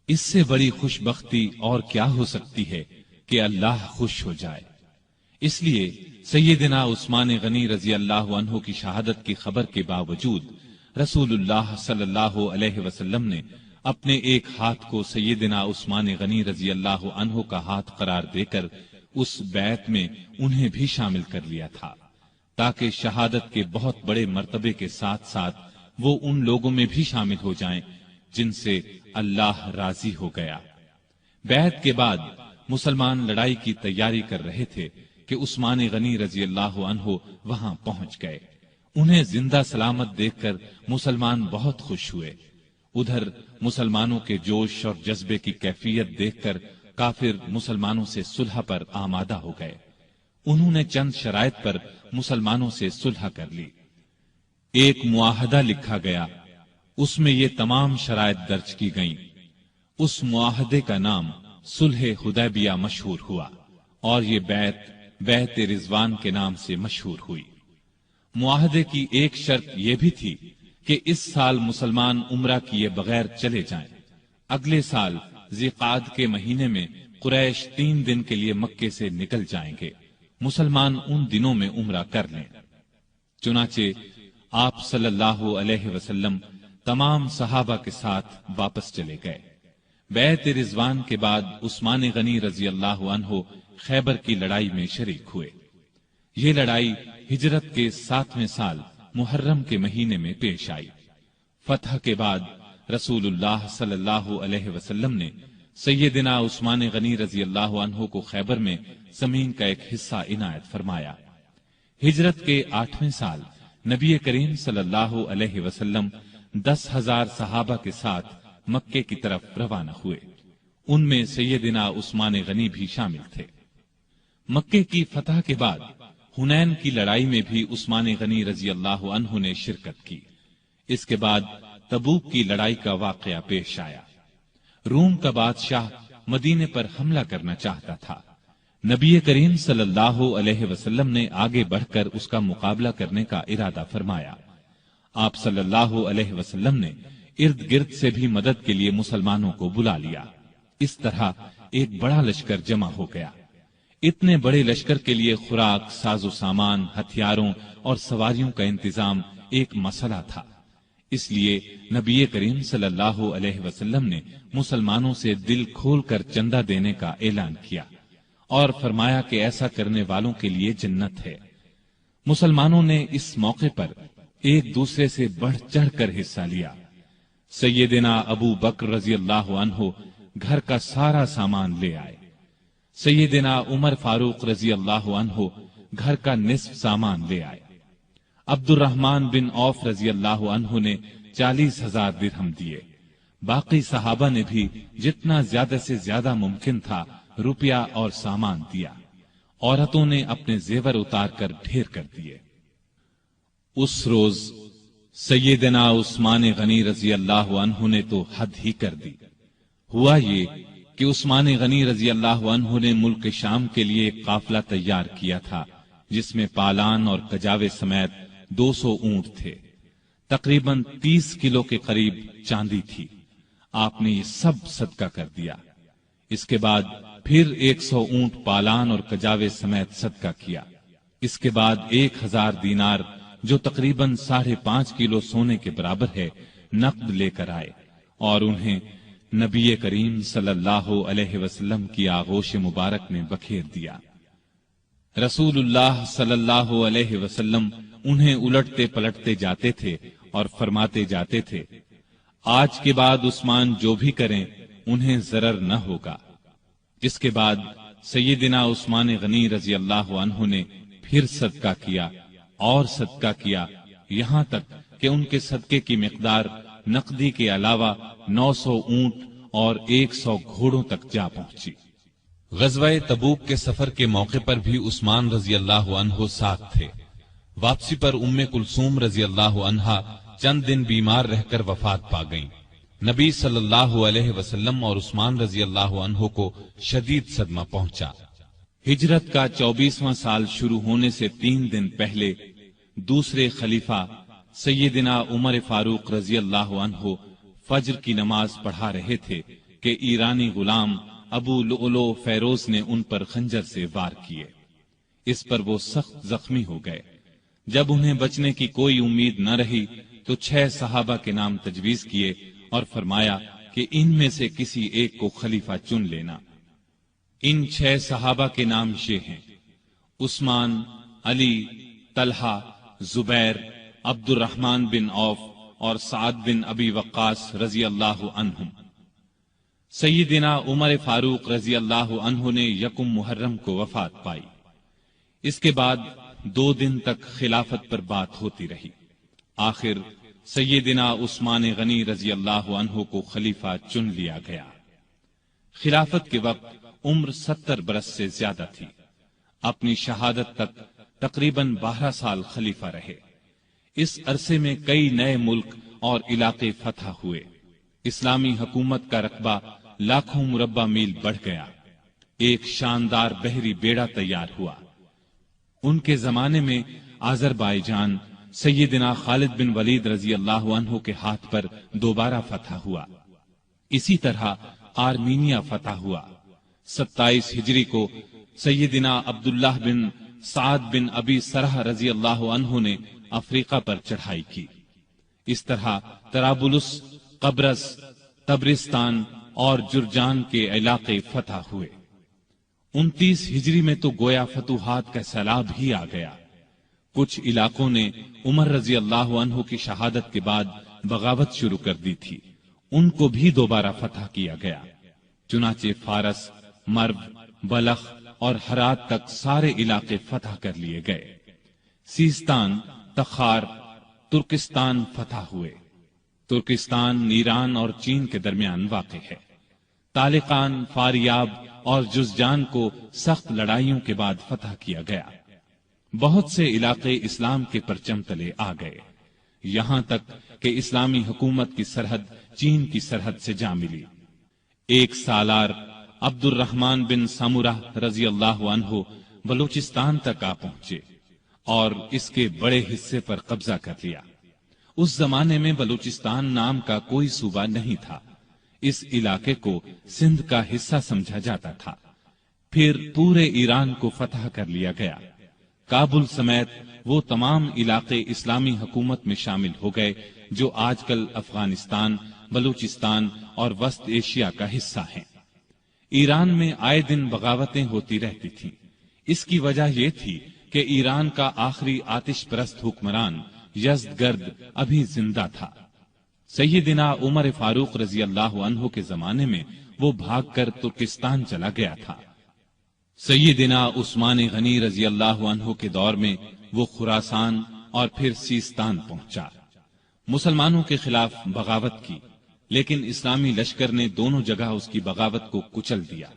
اس سے بڑی خوش بختی اور کیا ہو سکتی ہے کہ اللہ خوش ہو جائے۔ اس لیے سیدنا عثمان غنی رضی اللہ عنہ کی شہادت کی خبر کے باوجود رسول اللہ صلی اللہ علیہ وسلم نے اپنے ایک ہاتھ کو سیدنا عثمان غنی رضی اللہ عنہ کا ہاتھ قرار دے کر اس بیعت میں انہیں بھی شامل کر لیا تھا، تاکہ شہادت کے بہت بڑے مرتبے کے ساتھ ساتھ وہ ان لوگوں میں بھی شامل ہو جائیں جن سے اللہ راضی ہو گیا۔ بیعت کے بعد مسلمان لڑائی کی تیاری کر رہے تھے کہ عثمان غنی رضی اللہ عنہ وہاں پہنچ گئے۔ انہیں زندہ سلامت دیکھ کر مسلمان بہت خوش ہوئے۔ ادھر مسلمانوں کے جوش اور جذبے کی کیفیت دیکھ کر کافر مسلمانوں سے صلح پر آمادہ ہو گئے۔ انہوں نے چند شرائط پر مسلمانوں سے صلح کر لی۔ ایک معاہدہ لکھا گیا، اس میں یہ تمام شرائط درج کی گئیں۔ اس معاہدے کا نام صلح حدیبیہ مشہور ہوا اور یہ بیعت رضوان کے نام سے مشہور ہوئی۔ معاہدے کی ایک شرط یہ بھی تھی کہ اس سال مسلمان عمرہ کیے بغیر چلے جائیں۔ اگلے سال ذی-قعدہ کے مہینے میں قریش 3 دن کے لیے مکے سے نکل جائیں گے، مسلمان ان دنوں میں عمرہ کر لیں۔ چنانچہ آپ صلی اللہ علیہ وسلم تمام صحابہ کے ساتھ واپس چلے گئے۔ بیعت رضوان کے بعد عثمان غنی رضی اللہ عنہ خیبر کی لڑائی میں شریک ہوئے۔ یہ لڑائی ہجرت کے 7ویں سال محرم کے مہینے میں پیش آئی۔ فتح کے بعد رسول اللہ صلی اللہ علیہ وسلم نے سیدنا عثمان غنی رضی اللہ عنہ کو خیبر میں زمین کا ایک حصہ عنایت فرمایا۔ ہجرت کے 8ویں سال نبی کریم صلی اللہ علیہ وسلم 10,000 صحابہ کے ساتھ مکے کی طرف روانہ ہوئے۔ ان میں سیدنا عثمان غنی بھی شامل تھے۔ مکے کی فتح کے بعد حنین کی لڑائی میں بھی عثمان غنی رضی اللہ عنہ نے شرکت کی۔ اس کے بعد تبوک کی لڑائی کا واقعہ پیش آیا۔ روم کا بادشاہ مدینے پر حملہ کرنا چاہتا تھا۔ نبی کریم صلی اللہ علیہ وسلم نے آگے بڑھ کر اس کا مقابلہ کرنے کا ارادہ فرمایا۔ آپ صلی اللہ علیہ وسلم نے ارد گرد سے بھی مدد کے لیے مسلمانوں کو بلا لیا۔ اس طرح ایک بڑا لشکر جمع ہو گیا۔ اتنے بڑے لشکر کے لیے خوراک، ساز و سامان، ہتھیاروں اور سواریوں کا انتظام ایک مسئلہ تھا۔ اس لیے نبی کریم صلی اللہ علیہ وسلم نے مسلمانوں سے دل کھول کر چندہ دینے کا اعلان کیا اور فرمایا کہ ایسا کرنے والوں کے لیے جنت ہے۔ مسلمانوں نے اس موقع پر ایک دوسرے سے بڑھ چڑھ کر حصہ لیا۔ سیدنا ابو بکر رضی اللہ عنہ گھر کا سارا سامان لے آئے۔ سیدنا عمر فاروق رضی اللہ عنہ گھر کا نصف سامان لے آئے۔ عبد الرحمن بن عوف رضی اللہ عنہ نے 40,000 درہم دیے۔ باقی صحابہ نے بھی جتنا زیادہ سے زیادہ ممکن تھا روپیہ اور سامان دیا۔ عورتوں نے اپنے زیور اتار کر ڈھیر کر دیے۔ اس روز سیدنا عثمان غنی رضی اللہ عنہ نے تو حد ہی کر دی۔ ہوا یہ کہ عثمان غنی رضی اللہ عنہ نے ملک شام کے لیے ایک قافلہ تیار کیا تھا جس میں پالان اور کجاوے سمیت 200 اونٹ تھے۔ تقریباً 30 کلو کے قریب چاندی تھی۔ آپ نے یہ سب صدقہ کر دیا۔ اس کے بعد پھر 100 اونٹ پالان اور کجاوے سمیت صدقہ کیا۔ اس کے بعد 1000 دینار جو تقریباً 5.5 کلو سونے کے برابر ہے نقد لے کر آئے اور انہیں نبی کریم صلی اللہ علیہ وسلم کی آغوش مبارک میں بکھیر دیا۔ رسول اللہ صلی اللہ علیہ وسلم انہیں الٹتے پلٹتے جاتے تھے اور فرماتے جاتے تھے، آج کے بعد عثمان جو بھی کریں انہیں ضرر نہ ہوگا۔ اس کے بعد سیدنا عثمان غنی رضی اللہ عنہ نے پھر صدقہ کیا اور صدقہ کیا، یہاں تک کہ ان کے صدقے کی مقدار نقدی کے علاوہ 900 اونٹ اور 100 گھوڑوں تک جا پہنچی۔ غزوہ تبوک کے سفر کے موقع پر بھی عثمان رضی اللہ عنہ ساتھ تھے۔ واپسی پر ام کلثوم رضی اللہ عنہا چند دن بیمار رہ کر وفات پا گئیں۔ نبی صلی اللہ علیہ وسلم اور عثمان رضی اللہ عنہ کو شدید صدمہ پہنچا۔ ہجرت کا 24واں سال شروع ہونے سے 3 دن پہلے دوسرے خلیفہ سیدنا عمر فاروق رضی اللہ عنہ فجر کی نماز پڑھا رہے تھے کہ ایرانی غلام ابو لؤلؤ فیروز نے ان پر خنجر سے وار کیے۔ اس پر وہ سخت زخمی ہو گئے۔ جب انہیں بچنے کی کوئی امید نہ رہی تو 6 صحابہ کے نام تجویز کیے اور فرمایا کہ ان میں سے کسی ایک کو خلیفہ چن لینا۔ ان 6 صحابہ کے نام یہ ہیں: عثمان، علی، طلحہ، زبیر، عبد الرحمن بن عوف اور سعد بن ابی وقاص رضی اللہ عنہم۔ سیدنا عمر فاروق رضی اللہ عنہ نے 1 محرم کو وفات پائی۔ اس کے بعد 2 دن تک خلافت پر بات ہوتی رہی۔ آخر سیدنا عثمان غنی رضی اللہ عنہ کو خلیفہ چن لیا گیا۔ خلافت کے وقت عمر 70 برس سے زیادہ تھی۔ اپنی شہادت تک تقریباً 12 سال خلیفہ رہے۔ اس عرصے میں کئی نئے ملک اور علاقے فتح ہوئے۔ اسلامی حکومت کا رقبہ لاکھوں مربع میل بڑھ گیا۔ ایک شاندار بحری بیڑا تیار ہوا۔ ان کے زمانے میں آذربائیجان سیدنا خالد بن ولید رضی اللہ عنہ کے ہاتھ پر دوبارہ فتح ہوا۔ اسی طرح آرمینیا فتح ہوا۔ 27 ہجری کو سیدنا عبداللہ بن سعد بن ابی سرح رضی اللہ عنہ نے افریقہ پر چڑھائی کی۔ اس طرح طرابلس، قبرص، تبرستان اور جرجان کے علاقے فتح ہوئے۔ 29 ہجری میں تو گویا فتوحات کا سیلاب ہی آ گیا۔ کچھ علاقوں نے عمر رضی اللہ عنہ کی شہادت کے بعد بغاوت شروع کر دی تھی، ان کو بھی دوبارہ فتح کیا گیا۔ چنانچہ فارس، مرو، بلخ اور ہرات تک سارے علاقے فتح کر لیے گئے۔ سیستان، تخار، ترکستان فتح ہوئے۔ ترکستان ایران اور چین کے درمیان واقع ہے۔ طالقان، فاریاب اور جزجان کو سخت لڑائیوں کے بعد فتح کیا گیا۔ بہت سے علاقے اسلام کے پرچم تلے آ گئے، یہاں تک کہ اسلامی حکومت کی سرحد چین کی سرحد سے جا ملی۔ ایک سالار عبد الرحمن بن سمرہ رضی اللہ عنہ بلوچستان تک آ پہنچے اور اس کے بڑے حصے پر قبضہ کر لیا۔ اس زمانے میں بلوچستان نام کا کوئی صوبہ نہیں تھا۔ اس علاقے کو سندھ کا حصہ سمجھا جاتا تھا۔ پھر پورے ایران کو فتح کر لیا گیا۔ کابل سمیت وہ تمام علاقے اسلامی حکومت میں شامل ہو گئے جو آج کل افغانستان، بلوچستان اور وسط ایشیا کا حصہ ہیں۔ ایران میں آئے دن بغاوتیں ہوتی رہتی تھیں۔ اس کی وجہ یہ تھی کہ ایران کا آخری آتش پرست حکمران یزدگرد ابھی زندہ تھا۔ سیدنا عمر فاروق رضی اللہ عنہ کے زمانے میں وہ بھاگ کر ترکستان چلا گیا تھا۔ سیدنا عثمان غنی رضی اللہ عنہ کے دور میں وہ خراسان اور پھر سیستان پہنچا۔ مسلمانوں کے خلاف بغاوت کی، لیکن اسلامی لشکر نے دونوں جگہ اس کی بغاوت کو کچل دیا۔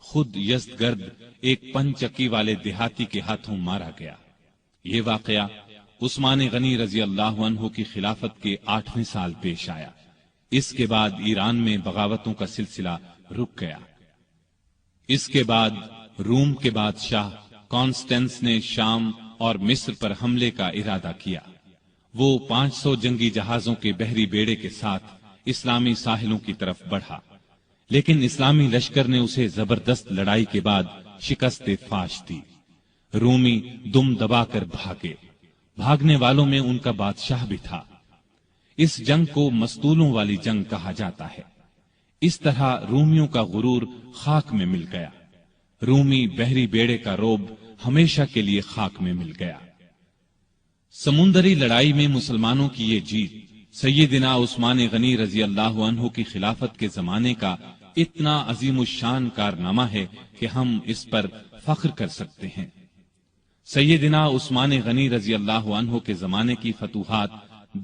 خود یزدگرد ایک پنچکی والے دیہاتی کے ہاتھوں مارا گیا۔ یہ واقعہ عثمان غنی رضی اللہ عنہ کی خلافت کے 8ویں سال پیش آیا۔ اس کے بعد ایران میں بغاوتوں کا سلسلہ رک گیا۔ اس کے بعد روم کے بادشاہ کانسٹینس نے شام اور مصر پر حملے کا ارادہ کیا۔ وہ 500 جنگی جہازوں کے بحری بیڑے کے ساتھ اسلامی ساحلوں کی طرف بڑھا، لیکن اسلامی لشکر نے اسے زبردست لڑائی کے بعد شکست فاش دی۔ رومی دم دبا کر بھاگے۔ بھاگنے والوں میں ان کا بادشاہ بھی تھا۔ اس جنگ کو مستولوں والی جنگ کہا جاتا ہے۔ اس طرح رومیوں کا غرور خاک میں مل گیا۔ رومی بحری بیڑے کا روب ہمیشہ کے لیے خاک میں مل گیا۔ سمندری لڑائی میں مسلمانوں کی یہ جیت سیدنا عثمان غنی رضی اللہ عنہ کی خلافت کے زمانے کا اتنا عظیم الشان کارنامہ ہے کہ ہم اس پر فخر کر سکتے ہیں۔ سیدنا عثمان غنی رضی اللہ عنہ کے زمانے کی فتوحات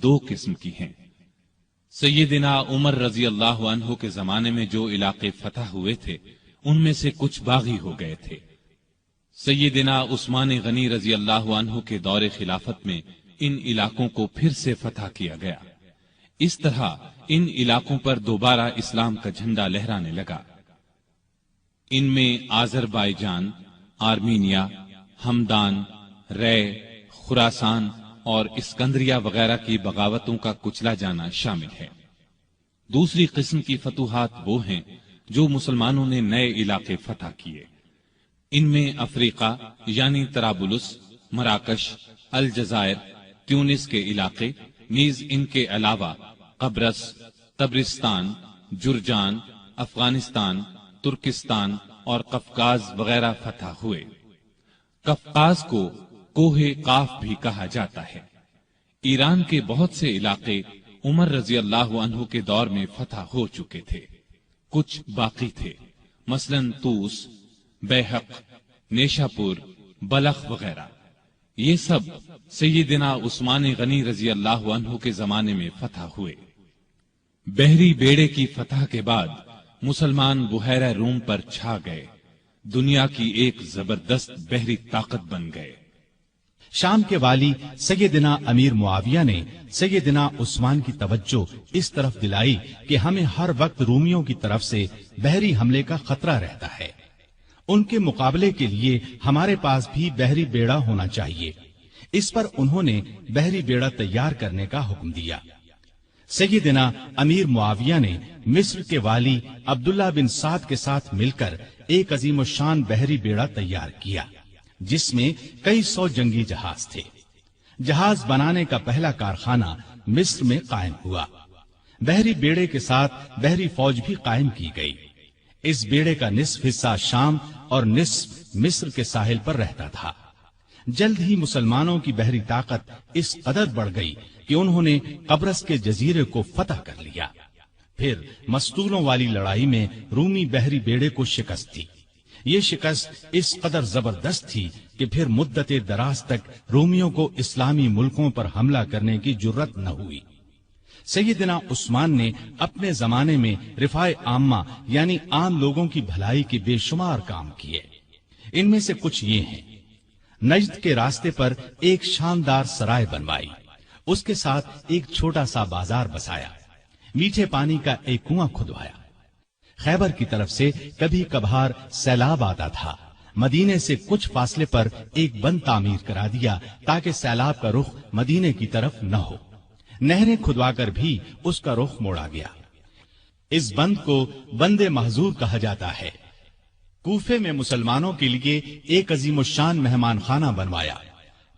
2 قسم کی ہیں۔ سیدنا عمر رضی اللہ عنہ کے زمانے میں جو علاقے فتح ہوئے تھے ان میں سے کچھ باغی ہو گئے تھے۔ سیدنا عثمان غنی رضی اللہ عنہ کے دور خلافت میں ان علاقوں کو پھر سے فتح کیا گیا۔ اس طرح ان علاقوں پر دوبارہ اسلام کا جھنڈا لہرانے لگا۔ ان میں آذربائیجان، آرمینیا، ہمدان، رے، خراسان اور اسکندریہ وغیرہ کی بغاوتوں کا کچلا جانا شامل ہے۔ دوسری قسم کی فتوحات وہ ہیں جو مسلمانوں نے نئے علاقے فتح کیے۔ ان میں افریقہ یعنی طرابلس، مراکش، الجزائر، تیونس کے علاقے، نیز ان کے علاوہ قبرص، طبرستان، جرجان، افغانستان، ترکستان اور قفقاز وغیرہ فتح ہوئے۔ قفقاز کو کوہ قاف بھی کہا جاتا ہے۔ ایران کے بہت سے علاقے عمر رضی اللہ عنہ کے دور میں فتح ہو چکے تھے، کچھ باقی تھے، مثلا طوس، بیحق، نیشاپور، بلخ وغیرہ۔ یہ سب سیدنا عثمان غنی رضی اللہ عنہ کے زمانے میں فتح ہوئے۔ بحری بیڑے کی فتح کے بعد مسلمان بحیرہ روم پر چھا گئے، دنیا کی ایک زبردست بحری طاقت بن گئے۔ شام کے والی سیدنا امیر معاویہ نے سیدنا عثمان کی توجہ اس طرف دلائی کہ ہمیں ہر وقت رومیوں کی طرف سے بحری حملے کا خطرہ رہتا ہے، ان کے مقابلے کے لیے ہمارے پاس بھی بحری بیڑا ہونا چاہیے۔ اس پر انہوں نے بحری بیڑا تیار کرنے کا حکم دیا۔ سیدنا امیر معاویہ نے مصر کے والی عبداللہ بن سعد کے ساتھ مل کر ایک عظیم الشان بحری بیڑا تیار کیا، جس میں کئی سو جنگی جہاز تھے۔ جہاز بنانے کا پہلا کارخانہ مصر میں قائم ہوا۔ بحری بیڑے کے ساتھ بحری فوج بھی قائم کی گئی۔ اس بیڑے کا نصف حصہ شام اور نصف مصر کے ساحل پر رہتا تھا۔ جلد ہی مسلمانوں کی بحری طاقت اس قدر بڑھ گئی کہ انہوں نے قبرص کے جزیرے کو فتح کر لیا۔ پھر مستولوں والی لڑائی میں رومی بحری بیڑے کو شکست دی۔ یہ شکست اس قدر زبردست تھی کہ پھر مدت دراز تک رومیوں کو اسلامی ملکوں پر حملہ کرنے کی جرت نہ ہوئی۔ سیدنا عثمان نے اپنے زمانے میں رفاع عامہ یعنی عام لوگوں کی بھلائی کے بے شمار کام کیے۔ ان میں سے کچھ یہ ہیں: نجد کے راستے پر ایک شاندار سرائے بنوائی، اس کے ساتھ ایک چھوٹا سا بازار بسایا، میٹھے پانی کا ایک کنواں کھدوایا۔ خیبر کی طرف سے کبھی کبھار سیلاب آتا تھا، مدینے سے کچھ فاصلے پر ایک بند تعمیر کرا دیا تاکہ سیلاب کا رخ مدینے کی طرف نہ ہو۔ نہریں کھدوا کر بھی اس کا رخ موڑا گیا۔ اس بند کو بند محظور کہا جاتا ہے۔ کوفے میں مسلمانوں کے لیے ایک عظیم الشان مہمان خانہ بنوایا۔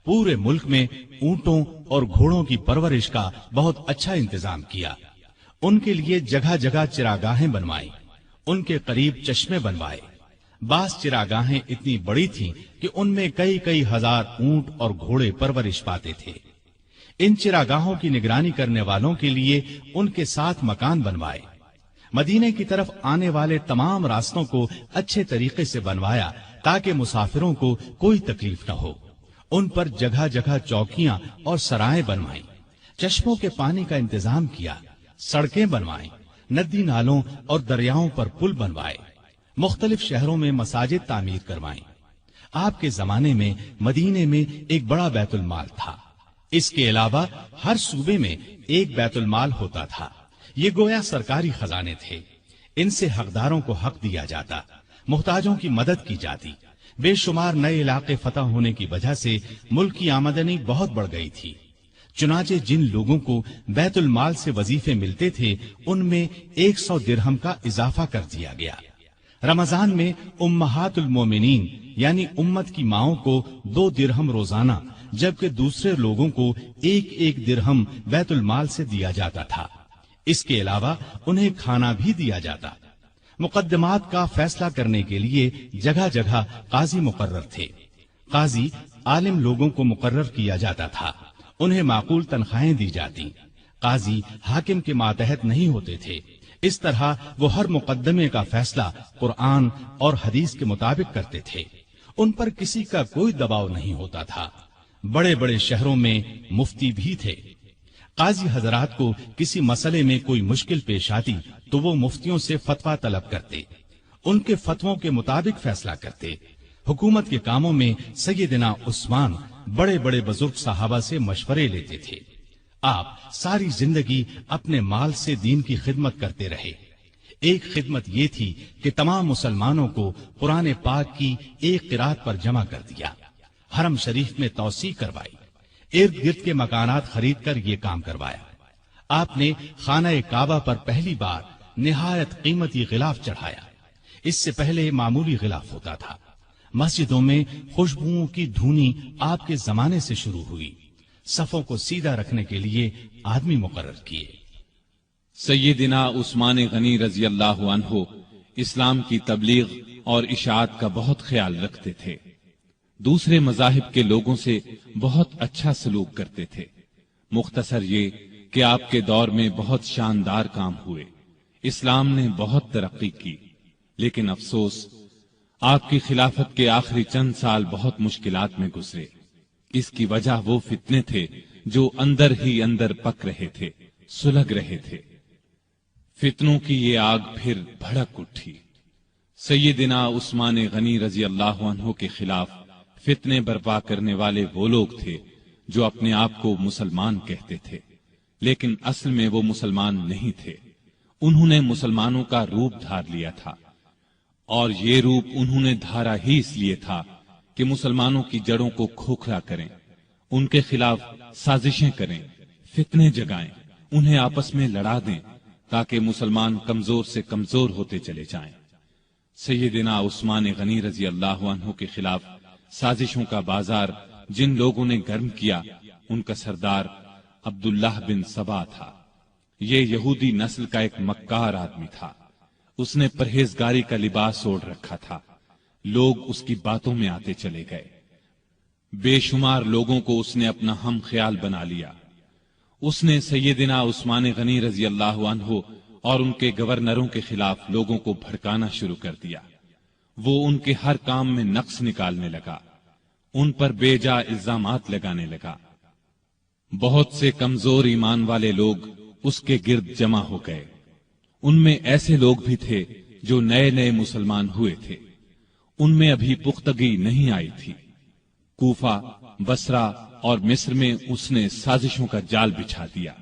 پورے ملک میں اونٹوں اور گھوڑوں کی پرورش کا بہت اچھا انتظام کیا۔ ان کے لیے جگہ جگہ چراگاہیں بنوائی، ان کے قریب چشمے بنوائے۔ بعض چراگاہیں اتنی بڑی تھیں کہ ان میں کئی کئی ہزار اونٹ اور گھوڑے پرورش پاتے تھے۔ ان چراگاہوں کی نگرانی کرنے والوں کے لیے ان کے ساتھ مکان بنوائے۔ مدینے کی طرف آنے والے تمام راستوں کو اچھے طریقے سے بنوایا تاکہ مسافروں کو کوئی تکلیف نہ ہو۔ ان پر جگہ جگہ چوکیاں اور سرائیں بنوائیں، چشموں کے پانی کا انتظام کیا، سڑکیں بنوائیں، ندی نالوں اور دریاؤں پر پل بنوائے، مختلف شہروں میں مساجد تعمیر کروائیں۔ آپ کے زمانے میں مدینے میں ایک بڑا بیت المال تھا۔ اس کے علاوہ ہر صوبے میں ایک بیت المال ہوتا تھا۔ یہ گویا سرکاری خزانے تھے۔ ان سے حقداروں کو حق دیا جاتا، محتاجوں کی مدد کی جاتی۔ بے شمار نئے علاقے فتح ہونے کی وجہ سے ملک کی آمدنی بہت بڑھ گئی تھی۔ چنانچہ جن لوگوں کو بیت المال سے وظیفے ملتے تھے ان میں 100 درہم کا اضافہ کر دیا گیا۔ رمضان میں امہات المومنین یعنی امت کی ماؤں کو 2 درہم روزانہ، جبکہ دوسرے لوگوں کو 1 درہم بیت المال سے دیا جاتا تھا۔ اس کے علاوہ انہیں کھانا بھی دیا جاتا۔ مقدمات کا فیصلہ کرنے کے لیے جگہ جگہ قاضی مقرر تھے۔ قاضی عالم لوگوں کو مقرر کیا جاتا تھا، انہیں معقول تنخواہیں دی جاتی۔ قاضی حاکم کے ماتحت نہیں ہوتے تھے۔ اس طرح وہ ہر مقدمے کا فیصلہ قرآن اور حدیث کے مطابق کرتے تھے۔ ان پر کسی کا کوئی دباؤ نہیں ہوتا تھا۔ بڑے بڑے شہروں میں مفتی بھی تھے۔ قاضی حضرات کو کسی مسئلے میں کوئی مشکل پیش آتی تو وہ مفتیوں سے فتویٰ طلب کرتے، ان کے فتووں کے مطابق فیصلہ کرتے۔ حکومت کے کاموں میں سیدنا عثمان بڑے بڑے بزرگ صحابہ سے مشورے لیتے تھے۔ آپ ساری زندگی اپنے مال سے دین کی خدمت کرتے رہے۔ ایک خدمت یہ تھی کہ تمام مسلمانوں کو قرآن پاک کی ایک قرات پر جمع کر دیا، حرم شریف میں توسیع کروائی، ارد گرد کے مکانات خرید کر یہ کام کروایا۔ آپ نے خانہ کعبہ پر پہلی بار نہایت قیمتی غلاف چڑھایا۔ اس سے پہلے معمولی غلاف ہوتا تھا۔ مسجدوں میں خوشبوؤں کی دھونی آپ کے زمانے سے شروع ہوئی، صفوں کو سیدھا رکھنے کے لیے آدمی مقرر کیے۔ سیدنا عثمان غنی رضی اللہ عنہ اسلام کی تبلیغ اور اشاعت کا بہت خیال رکھتے تھے، دوسرے مذاہب کے لوگوں سے بہت اچھا سلوک کرتے تھے۔ مختصر یہ کہ آپ کے دور میں بہت شاندار کام ہوئے، اسلام نے بہت ترقی کی، لیکن افسوس آپ کی خلافت کے آخری چند سال بہت مشکلات میں گزرے۔ اس کی وجہ وہ فتنے تھے جو اندر ہی اندر پک رہے تھے، سلگ رہے تھے۔ فتنوں کی یہ آگ پھر بھڑک اٹھی۔ سیدنا عثمان غنی رضی اللہ عنہ کے خلاف فتنے برپا کرنے والے وہ لوگ تھے جو اپنے آپ کو مسلمان کہتے تھے، لیکن اصل میں وہ مسلمان نہیں تھے۔ انہوں نے مسلمانوں کا روپ دھار لیا تھا، اور یہ روپ انہوں نے دھارا ہی اس لیے تھا کہ مسلمانوں کی جڑوں کو کھوکھلا کریں، ان کے خلاف سازشیں کریں، فتنے جگائیں، انہیں آپس میں لڑا دیں تاکہ مسلمان کمزور سے کمزور ہوتے چلے جائیں۔ سیدنا عثمان غنی رضی اللہ عنہ کے خلاف سازشوں کا بازار جن لوگوں نے گرم کیا، ان کا سردار عبداللہ بن سبا تھا۔ یہ یہودی نسل کا ایک مکار آدمی تھا، اس نے پرہیزگاری کا لباس اوڑھ رکھا تھا، لوگ اس کی باتوں میں آتے چلے گئے، بے شمار لوگوں کو اس نے اپنا ہم خیال بنا لیا۔ اس نے سیدنا عثمان غنی رضی اللہ عنہ اور ان کے گورنروں کے خلاف لوگوں کو بھڑکانا شروع کر دیا۔ وہ ان کے ہر کام میں نقص نکالنے لگا، ان پر بے جا الزامات لگانے لگا۔ بہت سے کمزور ایمان والے لوگ اس کے گرد جمع ہو گئے، ان میں ایسے لوگ بھی تھے جو نئے نئے مسلمان ہوئے تھے، ان میں ابھی پختگی نہیں آئی تھی۔ کوفہ، بصرہ اور مصر میں اس نے سازشوں کا جال بچھا دیا۔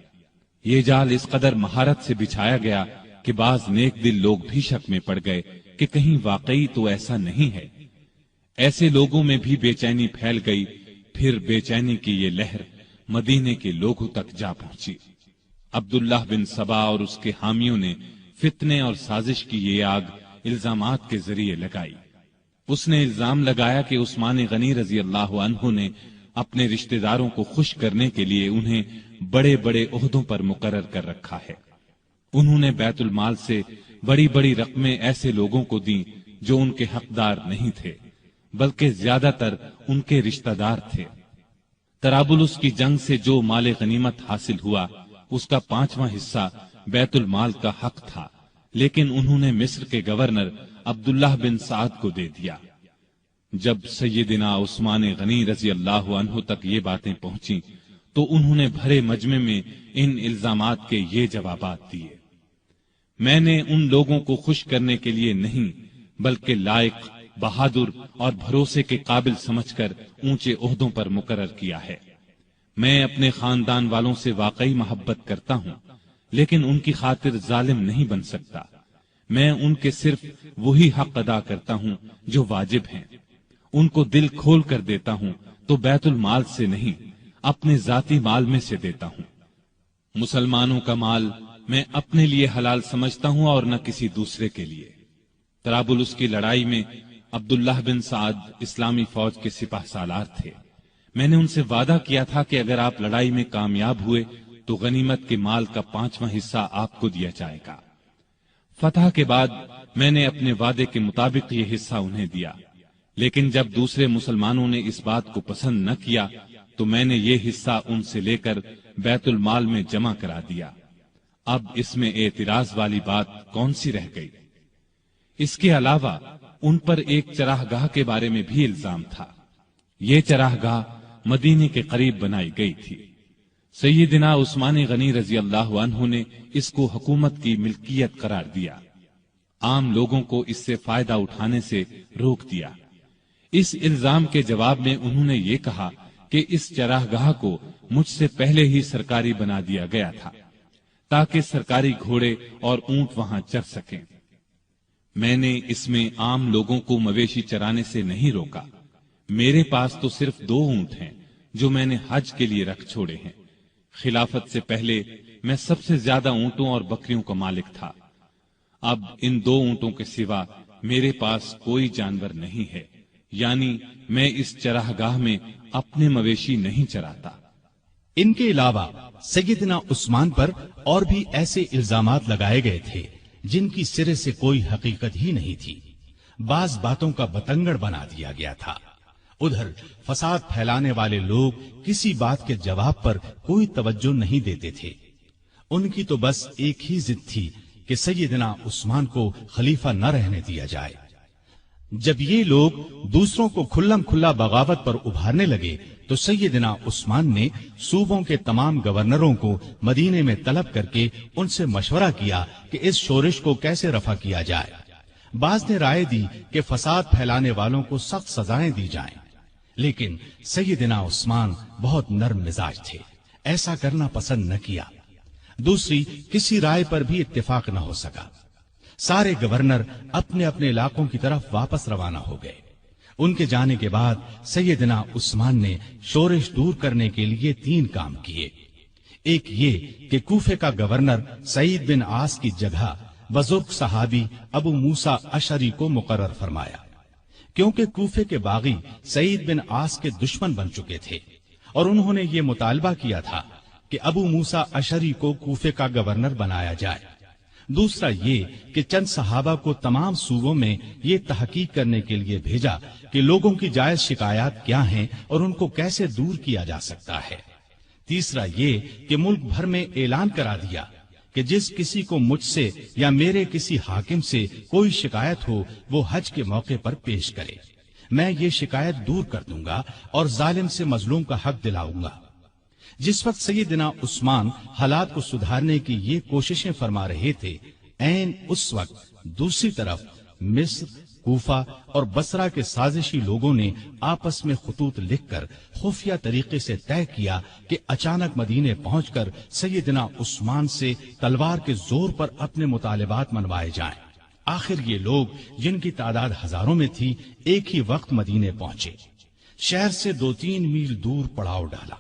یہ جال اس قدر مہارت سے بچھایا گیا کہ بعض نیک دل لوگ بھی شک میں پڑ گئے کہ کہیں واقعی تو ایسا نہیں ہے۔ ایسے لوگوں میں بھی بے چینی پھیل گئی، پھر بے چینی کی یہ لہر مدینے کے لوگوں تک جا پہنچی۔ عبداللہ بن سبا اور اس کے حامیوں نے فتنے اور سازش کی یہ آگ الزامات کے ذریعے لگائی۔ اس نے الزام لگایا کہ عثمان غنی رضی اللہ عنہ نے اپنے رشتہ داروں کو خوش کرنے کے لیے انہیں بڑے بڑے عہدوں پر مقرر کر رکھا ہے۔ انہوں نے بیت المال سے بڑی بڑی رقمیں ایسے لوگوں کو دیں جو ان کے حقدار نہیں تھے، بلکہ زیادہ تر ان کے رشتہ دار تھے۔ طرابلس کی جنگ سے جو مال غنیمت حاصل ہوا، اس کا 5واں حصہ بیت المال کا حق تھا، لیکن انہوں نے مصر کے گورنر عبداللہ بن سعد کو دے دیا۔ جب سیدنا عثمان غنی رضی اللہ عنہ تک یہ باتیں پہنچیں تو انہوں نے بھرے مجمع میں ان الزامات کے یہ جوابات دیے۔ میں نے ان لوگوں کو خوش کرنے کے لیے نہیں، بلکہ لائق، بہادر اور بھروسے کے قابل سمجھ کر اونچے عہدوں پر مقرر کیا ہے۔ میں اپنے خاندان والوں سے واقعی محبت کرتا ہوں، لیکن ان کی خاطر ظالم نہیں بن سکتا۔ میں ان کے صرف وہی حق ادا کرتا ہوں جو واجب ہیں، ان کو دل کھول کر دیتا ہوں تو بیت المال سے نہیں، اپنے ذاتی مال میں سے دیتا ہوں۔ مسلمانوں کا مال میں اپنے لیے حلال سمجھتا ہوں اور نہ کسی دوسرے کے لیے۔ طرابلس کی لڑائی میں عبداللہ بن سعد اسلامی فوج کے سپاہ سالار تھے۔ میں نے ان سے وعدہ کیا تھا کہ اگر آپ لڑائی میں کامیاب ہوئے تو غنیمت کے مال کا 5واں حصہ آپ کو دیا جائے گا۔ فتح کے بعد میں نے اپنے وعدے کے مطابق یہ حصہ انہیں دیا، لیکن جب دوسرے مسلمانوں نے اس بات کو پسند نہ کیا تو میں نے یہ حصہ ان سے لے کر بیت المال میں جمع کرا دیا۔ اب اس میں اعتراض والی بات کون سی رہ گئی؟ اس کے علاوہ ان پر ایک چراہ گاہ کے بارے میں بھی الزام تھا۔ یہ چراہ گاہ مدینے کے قریب بنائی گئی تھی۔ سیدنا عثمان غنی رضی اللہ عنہ نے اس کو حکومت کی ملکیت قرار دیا، عام لوگوں کو اس سے فائدہ اٹھانے سے روک دیا۔ اس الزام کے جواب میں انہوں نے یہ کہا کہ اس چراہ گاہ کو مجھ سے پہلے ہی سرکاری بنا دیا گیا تھا تاکہ سرکاری گھوڑے اور اونٹ وہاں چر سکیں۔ میں نے اس میں عام لوگوں کو مویشی چرانے سے نہیں روکا۔ میرے پاس تو صرف 2 اونٹ ہیں جو میں نے حج کے لیے رکھ چھوڑے ہیں۔ خلافت سے پہلے میں سب سے زیادہ اونٹوں اور بکریوں کا مالک تھا۔ اب ان 2 اونٹوں کے سوا میرے پاس کوئی جانور نہیں ہے، یعنی میں اس چراگاہ میں اپنے مویشی نہیں چراتا۔ ان کے علاوہ سیدنا عثمان پر اور بھی ایسے الزامات لگائے گئے تھے جن کی سرے سے کوئی حقیقت ہی نہیں تھی۔ بعض باتوں کا بتنگڑ بنا دیا گیا تھا۔ ادھر فساد پھیلانے والے لوگ کسی بات کے جواب پر کوئی توجہ نہیں دیتے تھے۔ ان کی تو بس ایک ہی ضد تھی کہ سیدنا عثمان کو خلیفہ نہ رہنے دیا جائے۔ جب یہ لوگ دوسروں کو کھلم کھلا بغاوت پر ابھارنے لگے تو سیدنا عثمان نے صوبوں کے تمام گورنروں کو مدینے میں طلب کر کے ان سے مشورہ کیا کہ اس شورش کو کیسے رفع کیا جائے۔ بعض نے رائے دی کہ فساد پھیلانے والوں کو سخت سزائیں دی جائیں، لیکن سیدنا عثمان بہت نرم مزاج تھے، ایسا کرنا پسند نہ کیا۔ دوسری کسی رائے پر بھی اتفاق نہ ہو سکا۔ سارے گورنر اپنے اپنے علاقوں کی طرف واپس روانہ ہو گئے۔ ان کے جانے کے بعد سیدنا عثمان نے شورش دور کرنے کے لیے 3 کام کیے۔ ایک یہ کہ کوفے کا گورنر سعید بن عاص کی جگہ بزرگ صحابی ابو موسیٰ اشعری کو مقرر فرمایا، کیونکہ کوفے کے باغی سعید بن عاص کے دشمن بن چکے تھے اور انہوں نے یہ مطالبہ کیا تھا کہ ابو موسیٰ اشعری کو کوفے کا گورنر بنایا جائے۔ دوسرا یہ کہ چند صحابہ کو تمام صوبوں میں یہ تحقیق کرنے کے لیے بھیجا کہ لوگوں کی جائز شکایات کیا ہیں اور ان کو کیسے دور کیا جا سکتا ہے۔ تیسرا یہ کہ ملک بھر میں اعلان کرا دیا کہ جس کسی کو مجھ سے یا میرے کسی حاکم سے کوئی شکایت ہو وہ حج کے موقع پر پیش کرے، میں یہ شکایت دور کر دوں گا اور ظالم سے مظلوم کا حق دلاؤں گا۔ جس وقت سیدنا عثمان حالات کو سدھارنے کی یہ کوششیں فرما رہے تھے، عین اس وقت دوسری طرف مصر، کوفہ اور بصرہ کے سازشی لوگوں نے آپس میں خطوط لکھ کر خفیہ طریقے سے طے کیا کہ اچانک مدینے پہنچ کر سیدنا عثمان سے تلوار کے زور پر اپنے مطالبات منوائے جائیں۔ آخر یہ لوگ جن کی تعداد ہزاروں میں تھی ایک ہی وقت مدینے پہنچے۔ شہر سے 2-3 میل دور پڑاؤ ڈالا۔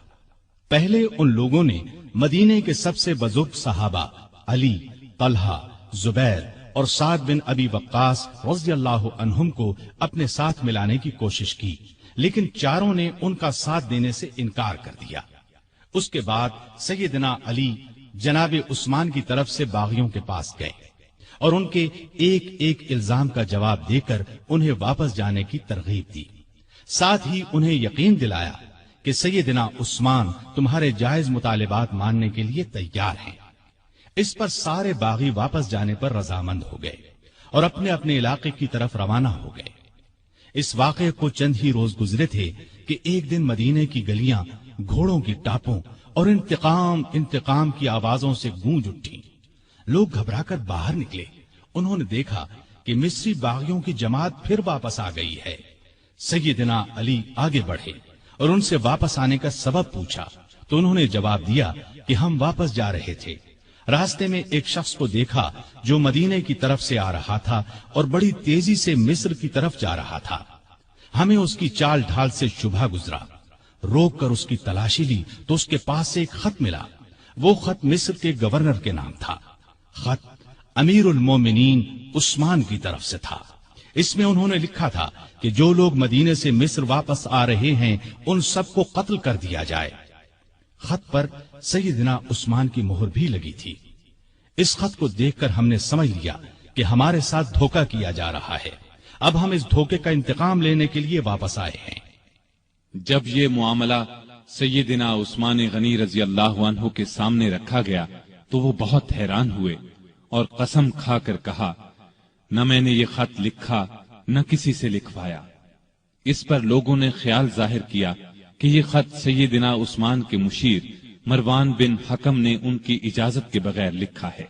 پہلے ان لوگوں نے مدینے کے سب سے بزرگ صحابہ علی، طلحہ، زبیر اور سعد بن ابی وقاص رضی اللہ عنہم کو اپنے ساتھ ملانے کی کوشش کی، لیکن چاروں نے ان کا ساتھ دینے سے انکار کر دیا۔ اس کے بعد سیدنا علی جناب عثمان کی طرف سے باغیوں کے پاس گئے اور ان کے ایک ایک الزام کا جواب دے کر انہیں واپس جانے کی ترغیب دی، ساتھ ہی انہیں یقین دلایا کہ سیدنا عثمان تمہارے جائز مطالبات ماننے کے لیے تیار ہیں۔ اس پر سارے باغی واپس جانے پر رضامند ہو گئے اور اپنے اپنے علاقے کی طرف روانہ ہو گئے۔ اس واقعے کو چند ہی روز گزرے تھے کہ ایک دن مدینے کی گلیاں گھوڑوں کی ٹاپوں اور انتقام کی آوازوں سے گونج اٹھی۔ لوگ گھبرا کر باہر نکلے۔ انہوں نے دیکھا کہ مصری باغیوں کی جماعت پھر واپس آ گئی ہے۔ سیدنا علی آگے بڑھے اور ان سے واپس آنے کا سبب پوچھا تو انہوں نے جواب دیا کہ ہم واپس جا رہے تھے، راستے میں ایک شخص کو دیکھا جو مدینے کی طرف سے آ رہا تھا اور بڑی تیزی سے مصر کی طرف جا رہا تھا۔ ہمیں اس کی چال ڈھال سے شبہ گزرا، روک کر اس کی تلاشی لی تو اس کے پاس سے ایک خط ملا۔ وہ خط مصر کے گورنر کے نام تھا۔ خط امیر المومنین عثمان کی طرف سے تھا۔ اس میں انہوں نے لکھا تھا کہ جو لوگ مدینے سے مصر واپس آ رہے ہیں ان سب کو قتل کر دیا جائے۔ خط پر سیدنا عثمان کی مہر بھی لگی تھی۔ اس خط کو دیکھ کر ہم نے سمجھ لیا کہ ہمارے ساتھ دھوکہ کیا جا رہا ہے۔ اب ہم اس دھوکے کا انتقام لینے کے لیے واپس آئے ہیں۔ جب یہ معاملہ سیدنا عثمان غنی رضی اللہ عنہ کے سامنے رکھا گیا تو وہ بہت حیران ہوئے اور قسم کھا کر کہا، نہ میں نے یہ خط لکھا نہ کسی سے لکھوایا۔ اس پر لوگوں نے خیال ظاہر کیا کہ یہ خط سیدنا عثمان کے مشیر مروان بن حکم نے ان کی اجازت کے بغیر لکھا ہے۔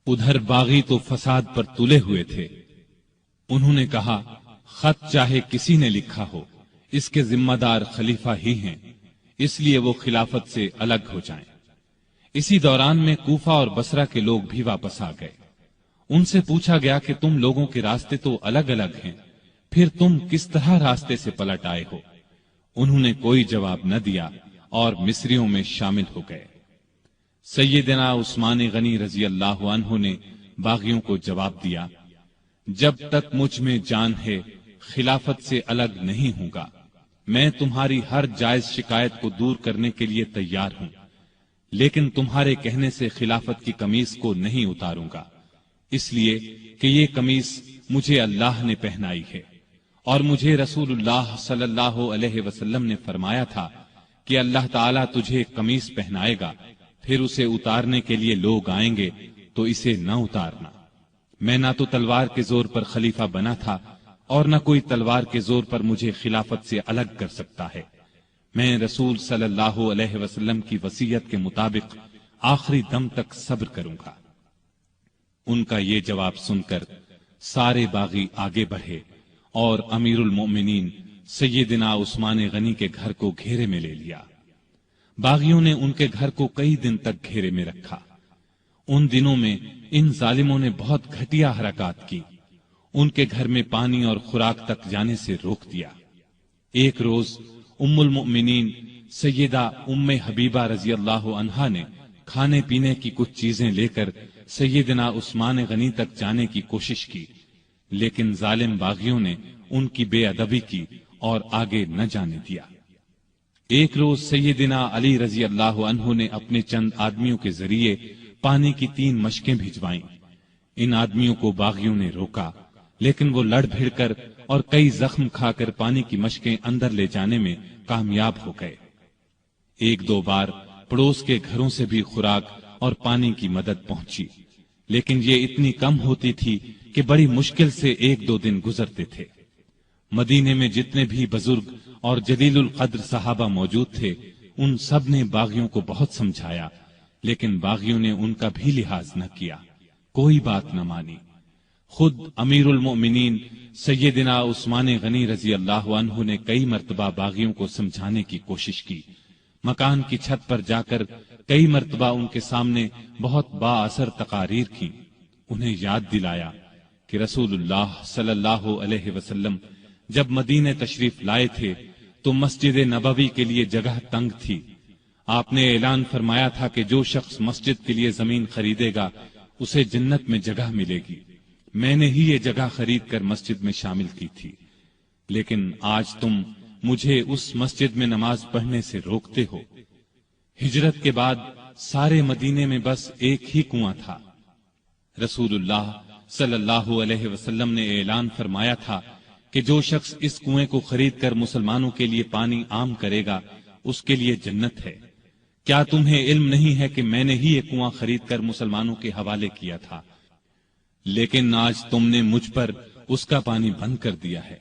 ادھر باغی تو فساد پر تلے ہوئے تھے۔ انہوں نے کہا، خط چاہے کسی نے لکھا ہو، اس کے ذمہ دار خلیفہ ہی ہیں، اس لیے وہ خلافت سے الگ ہو جائیں۔ اسی دوران میں کوفہ اور بصرہ کے لوگ بھی واپس آ گئے۔ ان سے پوچھا گیا کہ تم لوگوں کے راستے تو الگ الگ ہیں، پھر تم کس طرح راستے سے پلٹ آئے ہو؟ انہوں نے کوئی جواب نہ دیا اور مصریوں میں شامل ہو گئے۔ سیدنا عثمان غنی رضی اللہ عنہ نے باغیوں کو جواب دیا، جب تک مجھ میں جان ہے خلافت سے الگ نہیں ہوں گا۔ میں تمہاری ہر جائز شکایت کو دور کرنے کے لیے تیار ہوں، لیکن تمہارے کہنے سے خلافت کی قمیص کو نہیں اتاروں گا، اس لیے کہ یہ قمیص مجھے اللہ نے پہنائی ہے، اور مجھے رسول اللہ صلی اللہ علیہ وسلم نے فرمایا تھا کہ اللہ تعالیٰ تجھے قمیص پہنائے گا، پھر اسے اتارنے کے لیے لوگ آئیں گے تو اسے نہ اتارنا۔ میں نہ تو تلوار کے زور پر خلیفہ بنا تھا اور نہ کوئی تلوار کے زور پر مجھے خلافت سے الگ کر سکتا ہے۔ میں رسول صلی اللہ علیہ وسلم کی وصیت کے مطابق آخری دم تک صبر کروں گا۔ ان کا یہ جواب سن کر سارے باغی آگے بڑھے اور امیر المؤمنین سیدنا عثمان غنی کے گھر کو گھیرے میں لے لیا۔ باغیوں نے ان کے گھر کو کئی دن تک گھیرے میں رکھا۔ ان دنوں میں ان ظالموں نے بہت گھٹیا حرکات کی، ان کے گھر میں پانی اور خوراک تک جانے سے روک دیا۔ ایک روز ام المؤمنین سیدہ ام حبیبہ رضی اللہ عنہا نے کھانے پینے کی کچھ چیزیں لے کر سیدنا عثمان غنی تک جانے کی کوشش کی، لیکن ظالم باغیوں نے ان کی بے ادبی کی اور آگے نہ جانے دیا۔ ایک روز سیدنا علی رضی اللہ عنہ نے اپنے چند آدمیوں کے ذریعے پانی کی 3 مشکیں بھجوائیں۔ ان آدمیوں کو باغیوں نے روکا، لیکن وہ لڑ بھیڑ کر اور کئی زخم کھا کر پانی کی مشکیں اندر لے جانے میں کامیاب ہو گئے۔ 1-2 بار پڑوس کے گھروں سے بھی خوراک اور پانی کی مدد پہنچی، لیکن یہ اتنی کم ہوتی تھی کہ بڑی مشکل سے 1-2 دن گزرتے تھے۔ مدینے میں جتنے بھی بزرگ اور جلیل القدر صحابہ موجود تھے، ان سب نے باغیوں کو بہت سمجھایا، لیکن باغیوں نے ان کا بھی لحاظ نہ کیا، کوئی بات نہ مانی۔ خود امیر المؤمنین سیدنا عثمان غنی رضی اللہ عنہ نے کئی مرتبہ باغیوں کو سمجھانے کی کوشش کی، مکان کی چھت پر جا کر کئی مرتبہ ان کے سامنے بہت با اثر تقاریر کی، انہیں یاد دلایا کہ رسول اللہ صلی اللہ علیہ وسلم جب مدینے تشریف لائے تھے تو مسجد نبوی کے لیے جگہ تنگ تھی۔ آپ نے اعلان فرمایا تھا کہ جو شخص مسجد کے لیے زمین خریدے گا اسے جنت میں جگہ ملے گی۔ میں نے ہی یہ جگہ خرید کر مسجد میں شامل کی تھی، لیکن آج تم مجھے اس مسجد میں نماز پڑھنے سے روکتے ہو۔ ہجرت کے بعد سارے مدینے میں بس ایک ہی کنواں تھا۔ رسول اللہ صلی اللہ علیہ وسلم نے اعلان فرمایا تھا کہ جو شخص اس کنویں کو خرید کر مسلمانوں کے لیے پانی عام کرے گا اس کے لیے جنت ہے۔ کیا تمہیں علم نہیں ہے کہ میں نے ہی یہ کنواں خرید کر مسلمانوں کے حوالے کیا تھا، لیکن آج تم نے مجھ پر اس کا پانی بند کر دیا ہے۔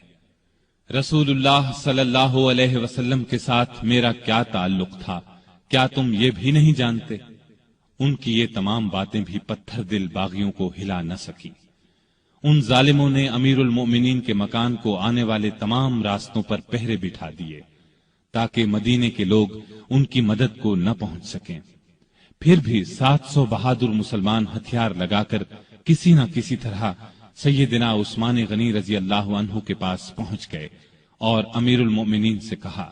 رسول اللہ صلی اللہ علیہ وسلم کے ساتھ میرا کیا تعلق تھا، کیا تم یہ بھی نہیں جانتے؟ ان کی یہ تمام باتیں بھی پتھر دل باغیوں کو ہلا نہ سکی۔ ان ظالموں نے امیر المؤمنین کے مکان کو آنے والے تمام راستوں پر پہرے بٹھا دیے تاکہ مدینے کے لوگ ان کی مدد کو نہ پہنچ سکیں۔ پھر بھی 700 بہادر مسلمان ہتھیار لگا کر کسی نہ کسی طرح سیدنا عثمان غنی رضی اللہ عنہ کے پاس پہنچ گئے اور امیر المؤمنین سے کہا،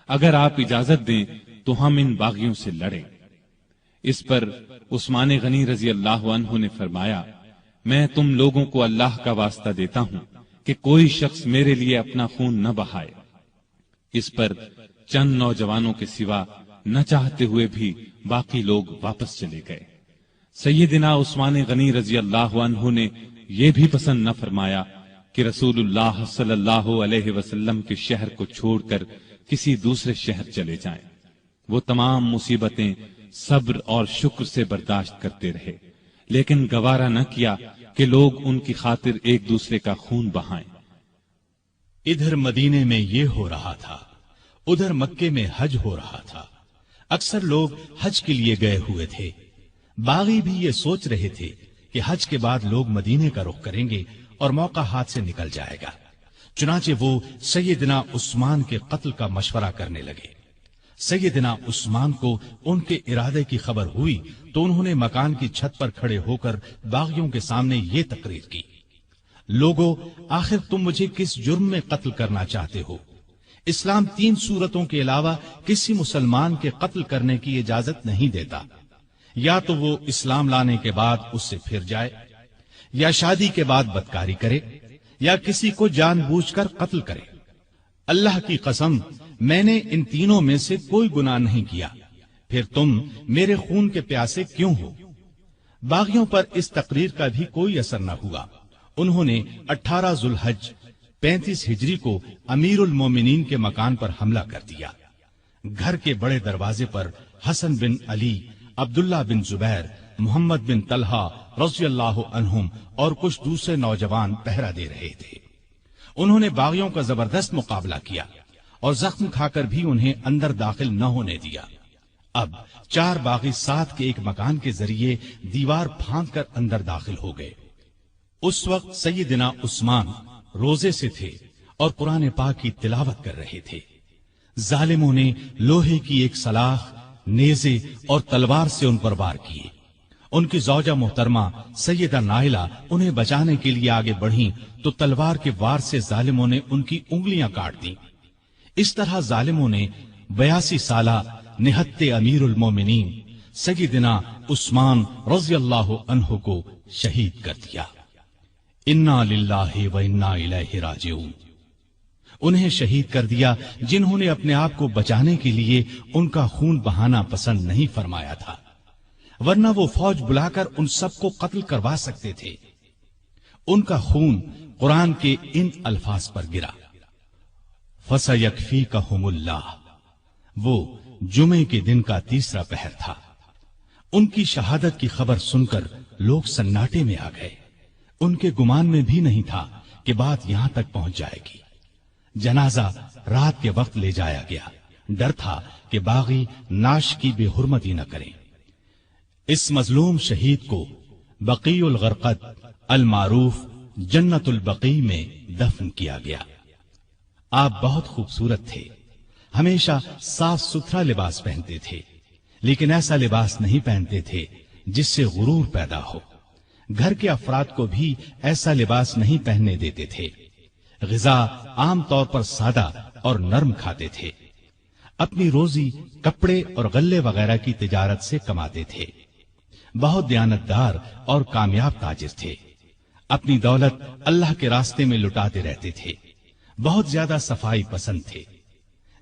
اگر آپ اجازت دیں تو ہم ان باغیوں سے لڑیں۔ اس پر عثمان غنی رضی اللہ عنہ نے فرمایا، میں تم لوگوں کو اللہ کا واسطہ دیتا ہوں کہ کوئی شخص میرے لیے اپنا خون نہ بہائے۔ اس پر چند نوجوانوں کے سوا نہ چاہتے ہوئے بھی باقی لوگ واپس چلے گئے۔ سیدنا عثمان غنی رضی اللہ عنہ نے یہ بھی پسند نہ فرمایا کہ رسول اللہ صلی اللہ علیہ وسلم کے شہر کو چھوڑ کر کسی دوسرے شہر چلے جائیں۔ وہ تمام مصیبتیں صبر اور شکر سے برداشت کرتے رہے، لیکن گوارا نہ کیا کہ لوگ ان کی خاطر ایک دوسرے کا خون بہائیں۔ ادھر مدینے میں یہ ہو رہا تھا، ادھر مکے میں حج ہو رہا تھا۔ اکثر لوگ حج کے لیے گئے ہوئے تھے۔ باغی بھی یہ سوچ رہے تھے کہ حج کے بعد لوگ مدینے کا رخ کریں گے اور موقع ہاتھ سے نکل جائے گا، چنانچہ وہ سیدنا عثمان کے قتل کا مشورہ کرنے لگے۔ سیدنا عثمان کو ان کے ارادے کی خبر ہوئی تو انہوں نے مکان کی چھت پر کھڑے ہو کر باغیوں کے سامنے یہ تقریر کی، لوگو، آخر تم مجھے کس جرم میں قتل کرنا چاہتے ہو؟ اسلام 3 صورتوں کے علاوہ کسی مسلمان کے قتل کرنے کی اجازت نہیں دیتا، یا تو وہ اسلام لانے کے بعد اس سے پھر جائے، یا شادی کے بعد بدکاری کرے، یا کسی کو جان بوجھ کر قتل کرے۔ اللہ کی قسم میں نے ان تینوں میں سے کوئی گناہ نہیں کیا، پھر تم میرے خون کے پیاسے کیوں ہو؟ باغیوں پر اس تقریر کا بھی کوئی اثر نہ ہوا۔ انہوں نے 18 ذوالحج 35 ہجری کو امیر المومنین کے مکان پر حملہ کر دیا۔ گھر کے بڑے دروازے پر حسن بن علی، عبداللہ بن زبیر، محمد بن طلحہ رضی اللہ عنہم اور کچھ دوسرے نوجوان پہرا دے رہے تھے۔ انہوں نے باغیوں کا زبردست مقابلہ کیا اور زخم کھا کر بھی انہیں اندر داخل نہ ہونے دیا۔ اب 4 باغی ساتھ کے ایک مکان کے ذریعے دیوار پھاند کر اندر داخل ہو گئے۔ اس وقت سیدنا عثمان روزے سے تھے اور قرآن پاک کی تلاوت کر رہے تھے۔ ظالموں نے لوہے کی ایک سلاخ، نیزے اور تلوار سے ان پر وار کیے۔ ان کی زوجہ محترمہ سیدہ نائلہ انہیں بچانے کے لیے آگے بڑھیں تو تلوار کے وار سے ظالموں نے ان کی انگلیاں کاٹ دیں۔ اس طرح ظالموں نے 82 سالہ نہتے امیر المومنین سیدنا عثمان رضی اللہ عنہ کو شہید کر دیا۔ انا للہ و انا الیہ راجعون۔ انہیں شہید کر دیا جنہوں نے اپنے آپ کو بچانے کے لیے ان کا خون بہانا پسند نہیں فرمایا تھا، ورنہ وہ فوج بلا کر ان سب کو قتل کروا سکتے تھے۔ ان کا خون قرآن کے ان الفاظ پر گرا، فَسَيَكْفِيكَهُمُ اللَّهُ۔ وہ جمعے کے دن کا تیسرا پہر تھا۔ ان کی شہادت کی خبر سن کر لوگ سناٹے میں آ گئے۔ ان کے گمان میں بھی نہیں تھا کہ بات یہاں تک پہنچ جائے گی۔ جنازہ رات کے وقت لے جایا گیا، ڈر تھا کہ باغی ناش کی بے حرمتی نہ کریں۔ اس مظلوم شہید کو بقیع الغرقد المعروف جنت البقیع میں دفن کیا گیا۔ آپ بہت خوبصورت تھے، ہمیشہ صاف ستھرا لباس پہنتے تھے، لیکن ایسا لباس نہیں پہنتے تھے جس سے غرور پیدا ہو۔ گھر کے افراد کو بھی ایسا لباس نہیں پہننے دیتے تھے۔ غذا عام طور پر سادہ اور نرم کھاتے تھے۔ اپنی روزی کپڑے اور غلے وغیرہ کی تجارت سے کماتے تھے۔ بہت دیانتدار اور کامیاب تاجر تھے۔ اپنی دولت اللہ کے راستے میں لٹاتے رہتے تھے۔ بہت زیادہ صفائی پسند تھے۔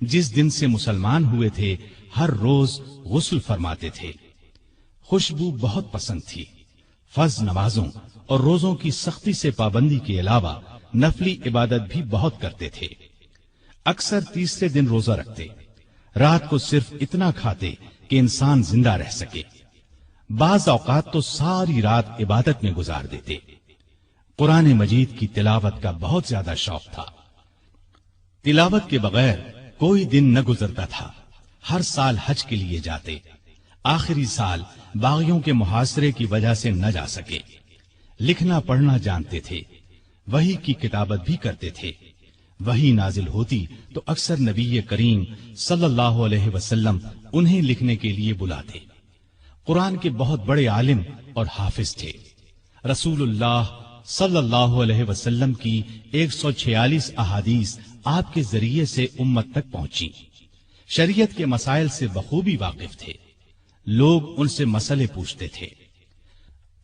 جس دن سے مسلمان ہوئے تھے ہر روز غسل فرماتے تھے۔ خوشبو بہت پسند تھی۔ فرض نمازوں اور روزوں کی سختی سے پابندی کے علاوہ نفلی عبادت بھی بہت کرتے تھے۔ اکثر تیسرے دن روزہ رکھتے، رات کو صرف اتنا کھاتے کہ انسان زندہ رہ سکے۔ بعض اوقات تو ساری رات عبادت میں گزار دیتے۔ قرآن مجید کی تلاوت کا بہت زیادہ شوق تھا۔ تلاوت کے بغیر کوئی دن نہ گزرتا تھا۔ ہر سال حج کے لیے جاتے، آخری سال باغیوں کے محاصرے کی وجہ سے نہ جا سکے۔ لکھنا پڑھنا جانتے تھے، وحی کی کتابت بھی کرتے تھے۔ وحی نازل ہوتی تو اکثر نبی کریم صلی اللہ علیہ وسلم انہیں لکھنے کے لیے بلاتے۔ قرآن کے بہت بڑے عالم اور حافظ تھے۔ رسول اللہ صلی اللہ علیہ وسلم کی 146 احادیث آپ کے ذریعے سے امت تک پہنچی۔ شریعت کے مسائل سے بخوبی واقف تھے۔ لوگ ان سے مسئلے پوچھتے تھے۔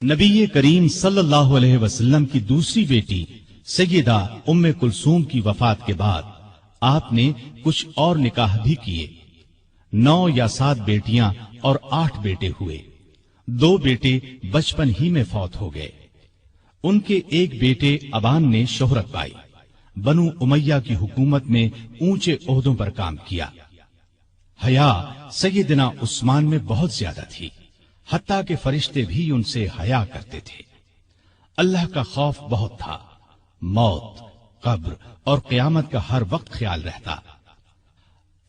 نبی کریم صلی اللہ علیہ وسلم کی دوسری بیٹی سیدہ ام کلثوم کی وفات کے بعد آپ نے کچھ اور نکاح بھی کیے۔ 9 یا 7 بیٹیاں اور 8 بیٹے ہوئے۔ 2 بیٹے بچپن ہی میں فوت ہو گئے۔ ان کے ایک بیٹے ابان نے شہرت پائی، بنو امیہ کی حکومت میں اونچے عہدوں پر کام کیا۔ حیا سیدنا عثمان میں بہت زیادہ تھی، حتیٰ کہ فرشتے بھی ان سے حیا کرتے تھے۔ اللہ کا خوف بہت تھا، موت، قبر اور قیامت کا ہر وقت خیال رہتا۔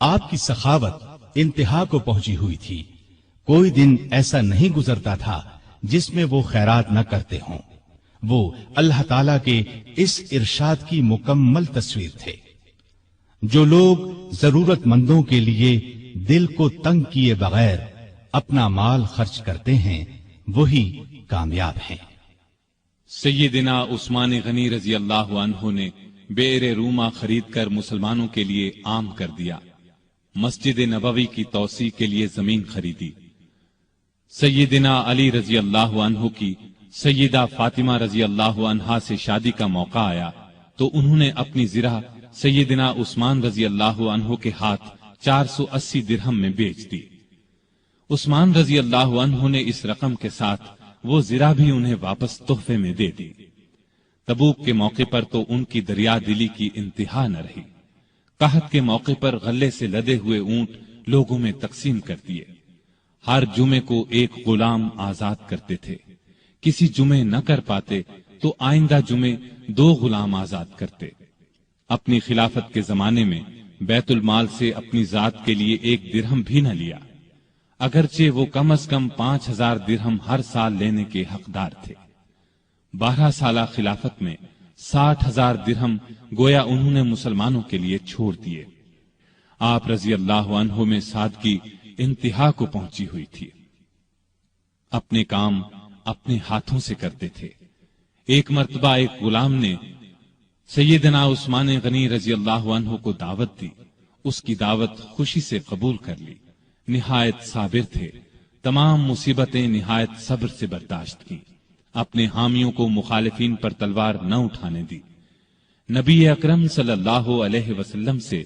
آپ کی سخاوت انتہا کو پہنچی ہوئی تھی۔ کوئی دن ایسا نہیں گزرتا تھا جس میں وہ خیرات نہ کرتے ہوں۔ وہ اللہ تعالی کے اس ارشاد کی مکمل تصویر تھے۔ جو لوگ ضرورت مندوں کے لیے دل کو تنگ کیے بغیر اپنا مال خرچ کرتے ہیں وہی کامیاب ہیں۔ سیدنا عثمان غنی رضی اللہ عنہ نے بئر روما خرید کر مسلمانوں کے لیے عام کر دیا۔ مسجد نبوی کی توسیع کے لیے زمین خریدی۔ سیدنا علی رضی اللہ عنہ کی سیدہ فاطمہ رضی اللہ عنہا سے شادی کا موقع آیا تو انہوں نے اپنی زرہ سیدنا عثمان رضی اللہ عنہ کے ہاتھ 480 درہم میں بیچ دی۔ عثمان رضی اللہ عنہ نے اس رقم کے ساتھ وہ زرہ بھی انہیں واپس تحفے میں دے دی۔ تبوک کے موقع پر تو ان کی دریا دلی کی انتہا نہ رہی۔ قحط کے موقع پر غلے سے لدے ہوئے اونٹ لوگوں میں تقسیم کر دیے۔ ہر جمعے کو ایک غلام آزاد کرتے تھے۔ کسی جمعے نہ کر پاتے تو آئندہ جمعے 2 غلام آزاد کرتے۔ اپنی خلافت کے زمانے میں بیت المال سے اپنی ذات کے لیے 1 درہم بھی نہ لیا، اگرچہ وہ کم از کم 5000 درہم ہر سال لینے کے حقدار تھے۔ 12 سالہ خلافت میں 60,000 درہم گویا انہوں نے مسلمانوں کے لیے چھوڑ دیے۔ آپ رضی اللہ عنہ میں سادگی انتہا کو پہنچی ہوئی تھی۔ اپنے کام اپنے ہاتھوں سے کرتے تھے۔ ایک مرتبہ ایک غلام نے سیدنا عثمان غنی رضی اللہ عنہ کو دعوت دی۔ اس کی دعوت خوشی سے قبول کر لی۔ نہایت صابر تھے، تمام مصیبتیں نہایت صبر سے برداشت کی، اپنے حامیوں کو مخالفین پر تلوار نہ اٹھانے دی۔ نبی اکرم صلی اللہ علیہ وسلم سے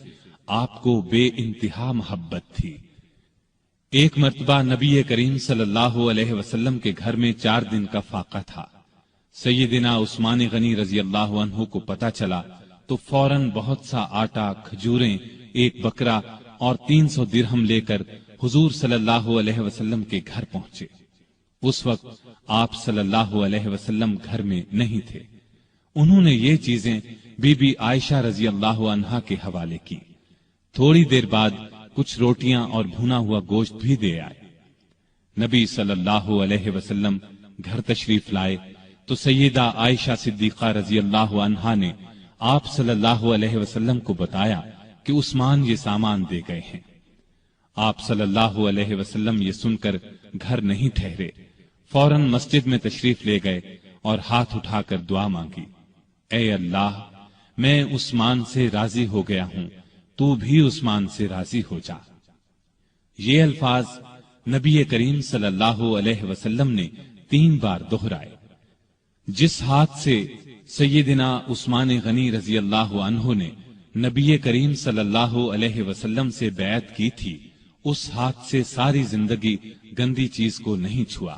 آپ کو بے انتہا محبت تھی۔ ایک مرتبہ نبی کریم صلی اللہ علیہ وسلم کے گھر میں 4 دن کا فاقہ تھا۔ سیدنا عثمان غنی رضی اللہ عنہ کو پتہ چلا تو فوراً بہت سا آٹا، کھجوریں، 1 بکرا اور 300 درہم لے کر حضور صلی اللہ علیہ وسلم کے گھر پہنچے۔ اس وقت آپ صلی اللہ علیہ وسلم گھر میں نہیں تھے۔ انہوں نے یہ چیزیں بی بی عائشہ رضی اللہ عنہا کے حوالے کی۔ تھوڑی دیر بعد کچھ روٹیاں اور بھنا ہوا گوشت بھی دے آئے۔ نبی صلی اللہ علیہ وسلم گھر تشریف لائے تو سیدہ عائشہ صدیقہ رضی اللہ عنہا نے آپ صلی اللہ علیہ وسلم کو بتایا کہ عثمان یہ سامان دے گئے ہیں۔ آپ صلی اللہ علیہ وسلم یہ سن کر گھر نہیں ٹھہرے، فوراً مسجد میں تشریف لے گئے اور ہاتھ اٹھا کر دعا مانگی، اے اللہ، میں عثمان سے راضی ہو گیا ہوں، تو بھی عثمان سے راضی ہو جا۔ یہ الفاظ نبی کریم صلی اللہ علیہ وسلم نے 3 بار دہرائے۔ جس ہاتھ سے سیدنا عثمان غنی رضی اللہ عنہ نے نبی کریم صلی اللہ علیہ وسلم سے بیعت کی تھی، اس ہاتھ سے ساری زندگی گندی چیز کو نہیں چھوا۔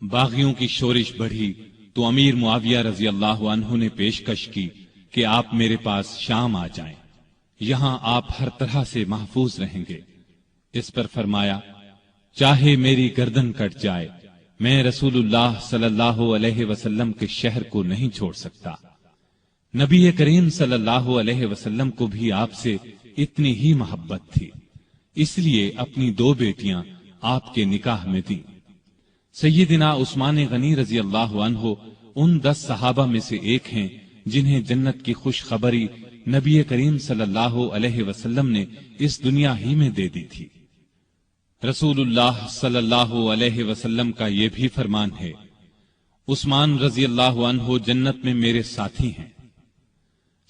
باغیوں کی شورش بڑھی تو امیر معاویہ رضی اللہ عنہ نے پیشکش کی کہ آپ میرے پاس شام آ جائیں، یہاں آپ ہر طرح سے محفوظ رہیں گے۔ اس پر فرمایا، چاہے میری گردن کٹ جائے، میں رسول اللہ صلی اللہ علیہ وسلم کے شہر کو نہیں چھوڑ سکتا۔ نبی کریم صلی اللہ علیہ وسلم کو بھی آپ سے اتنی ہی محبت تھی، اس لیے اپنی 2 بیٹیاں آپ کے نکاح میں دیں۔ سیدنا عثمان غنی رضی اللہ عنہ ان 10 صحابہ میں سے ایک ہیں جنہیں جنت کی خوشخبری نبی کریم صلی اللہ علیہ وسلم نے اس دنیا ہی میں دے دی تھی۔ رسول اللہ صلی اللہ علیہ وسلم کا یہ بھی فرمان ہے، عثمان رضی اللہ عنہ جنت میں میرے ساتھی ہیں۔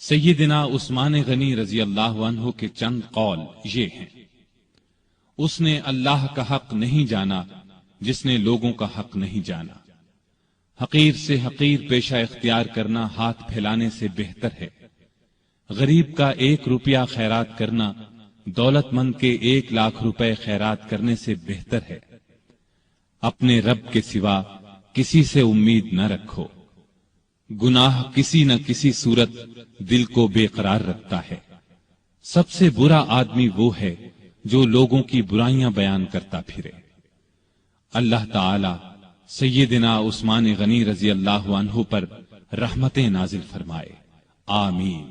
سیدنا عثمان غنی رضی اللہ عنہ کے چند قول یہ ہیں، اس نے اللہ کا حق نہیں جانا جس نے لوگوں کا حق نہیں جانا۔ حقیر سے حقیر پیشہ اختیار کرنا ہاتھ پھیلانے سے بہتر ہے۔ غریب کا 1 روپیہ خیرات کرنا دولت مند کے 1 لاکھ روپے خیرات کرنے سے بہتر ہے۔ اپنے رب کے سوا کسی سے امید نہ رکھو۔ گناہ کسی نہ کسی صورت دل کو بے قرار رکھتا ہے۔ سب سے برا آدمی وہ ہے جو لوگوں کی برائیاں بیان کرتا پھرے۔ اللہ تعالی سیدنا عثمان غنی رضی اللہ عنہ پر رحمتیں نازل فرمائے، آمین۔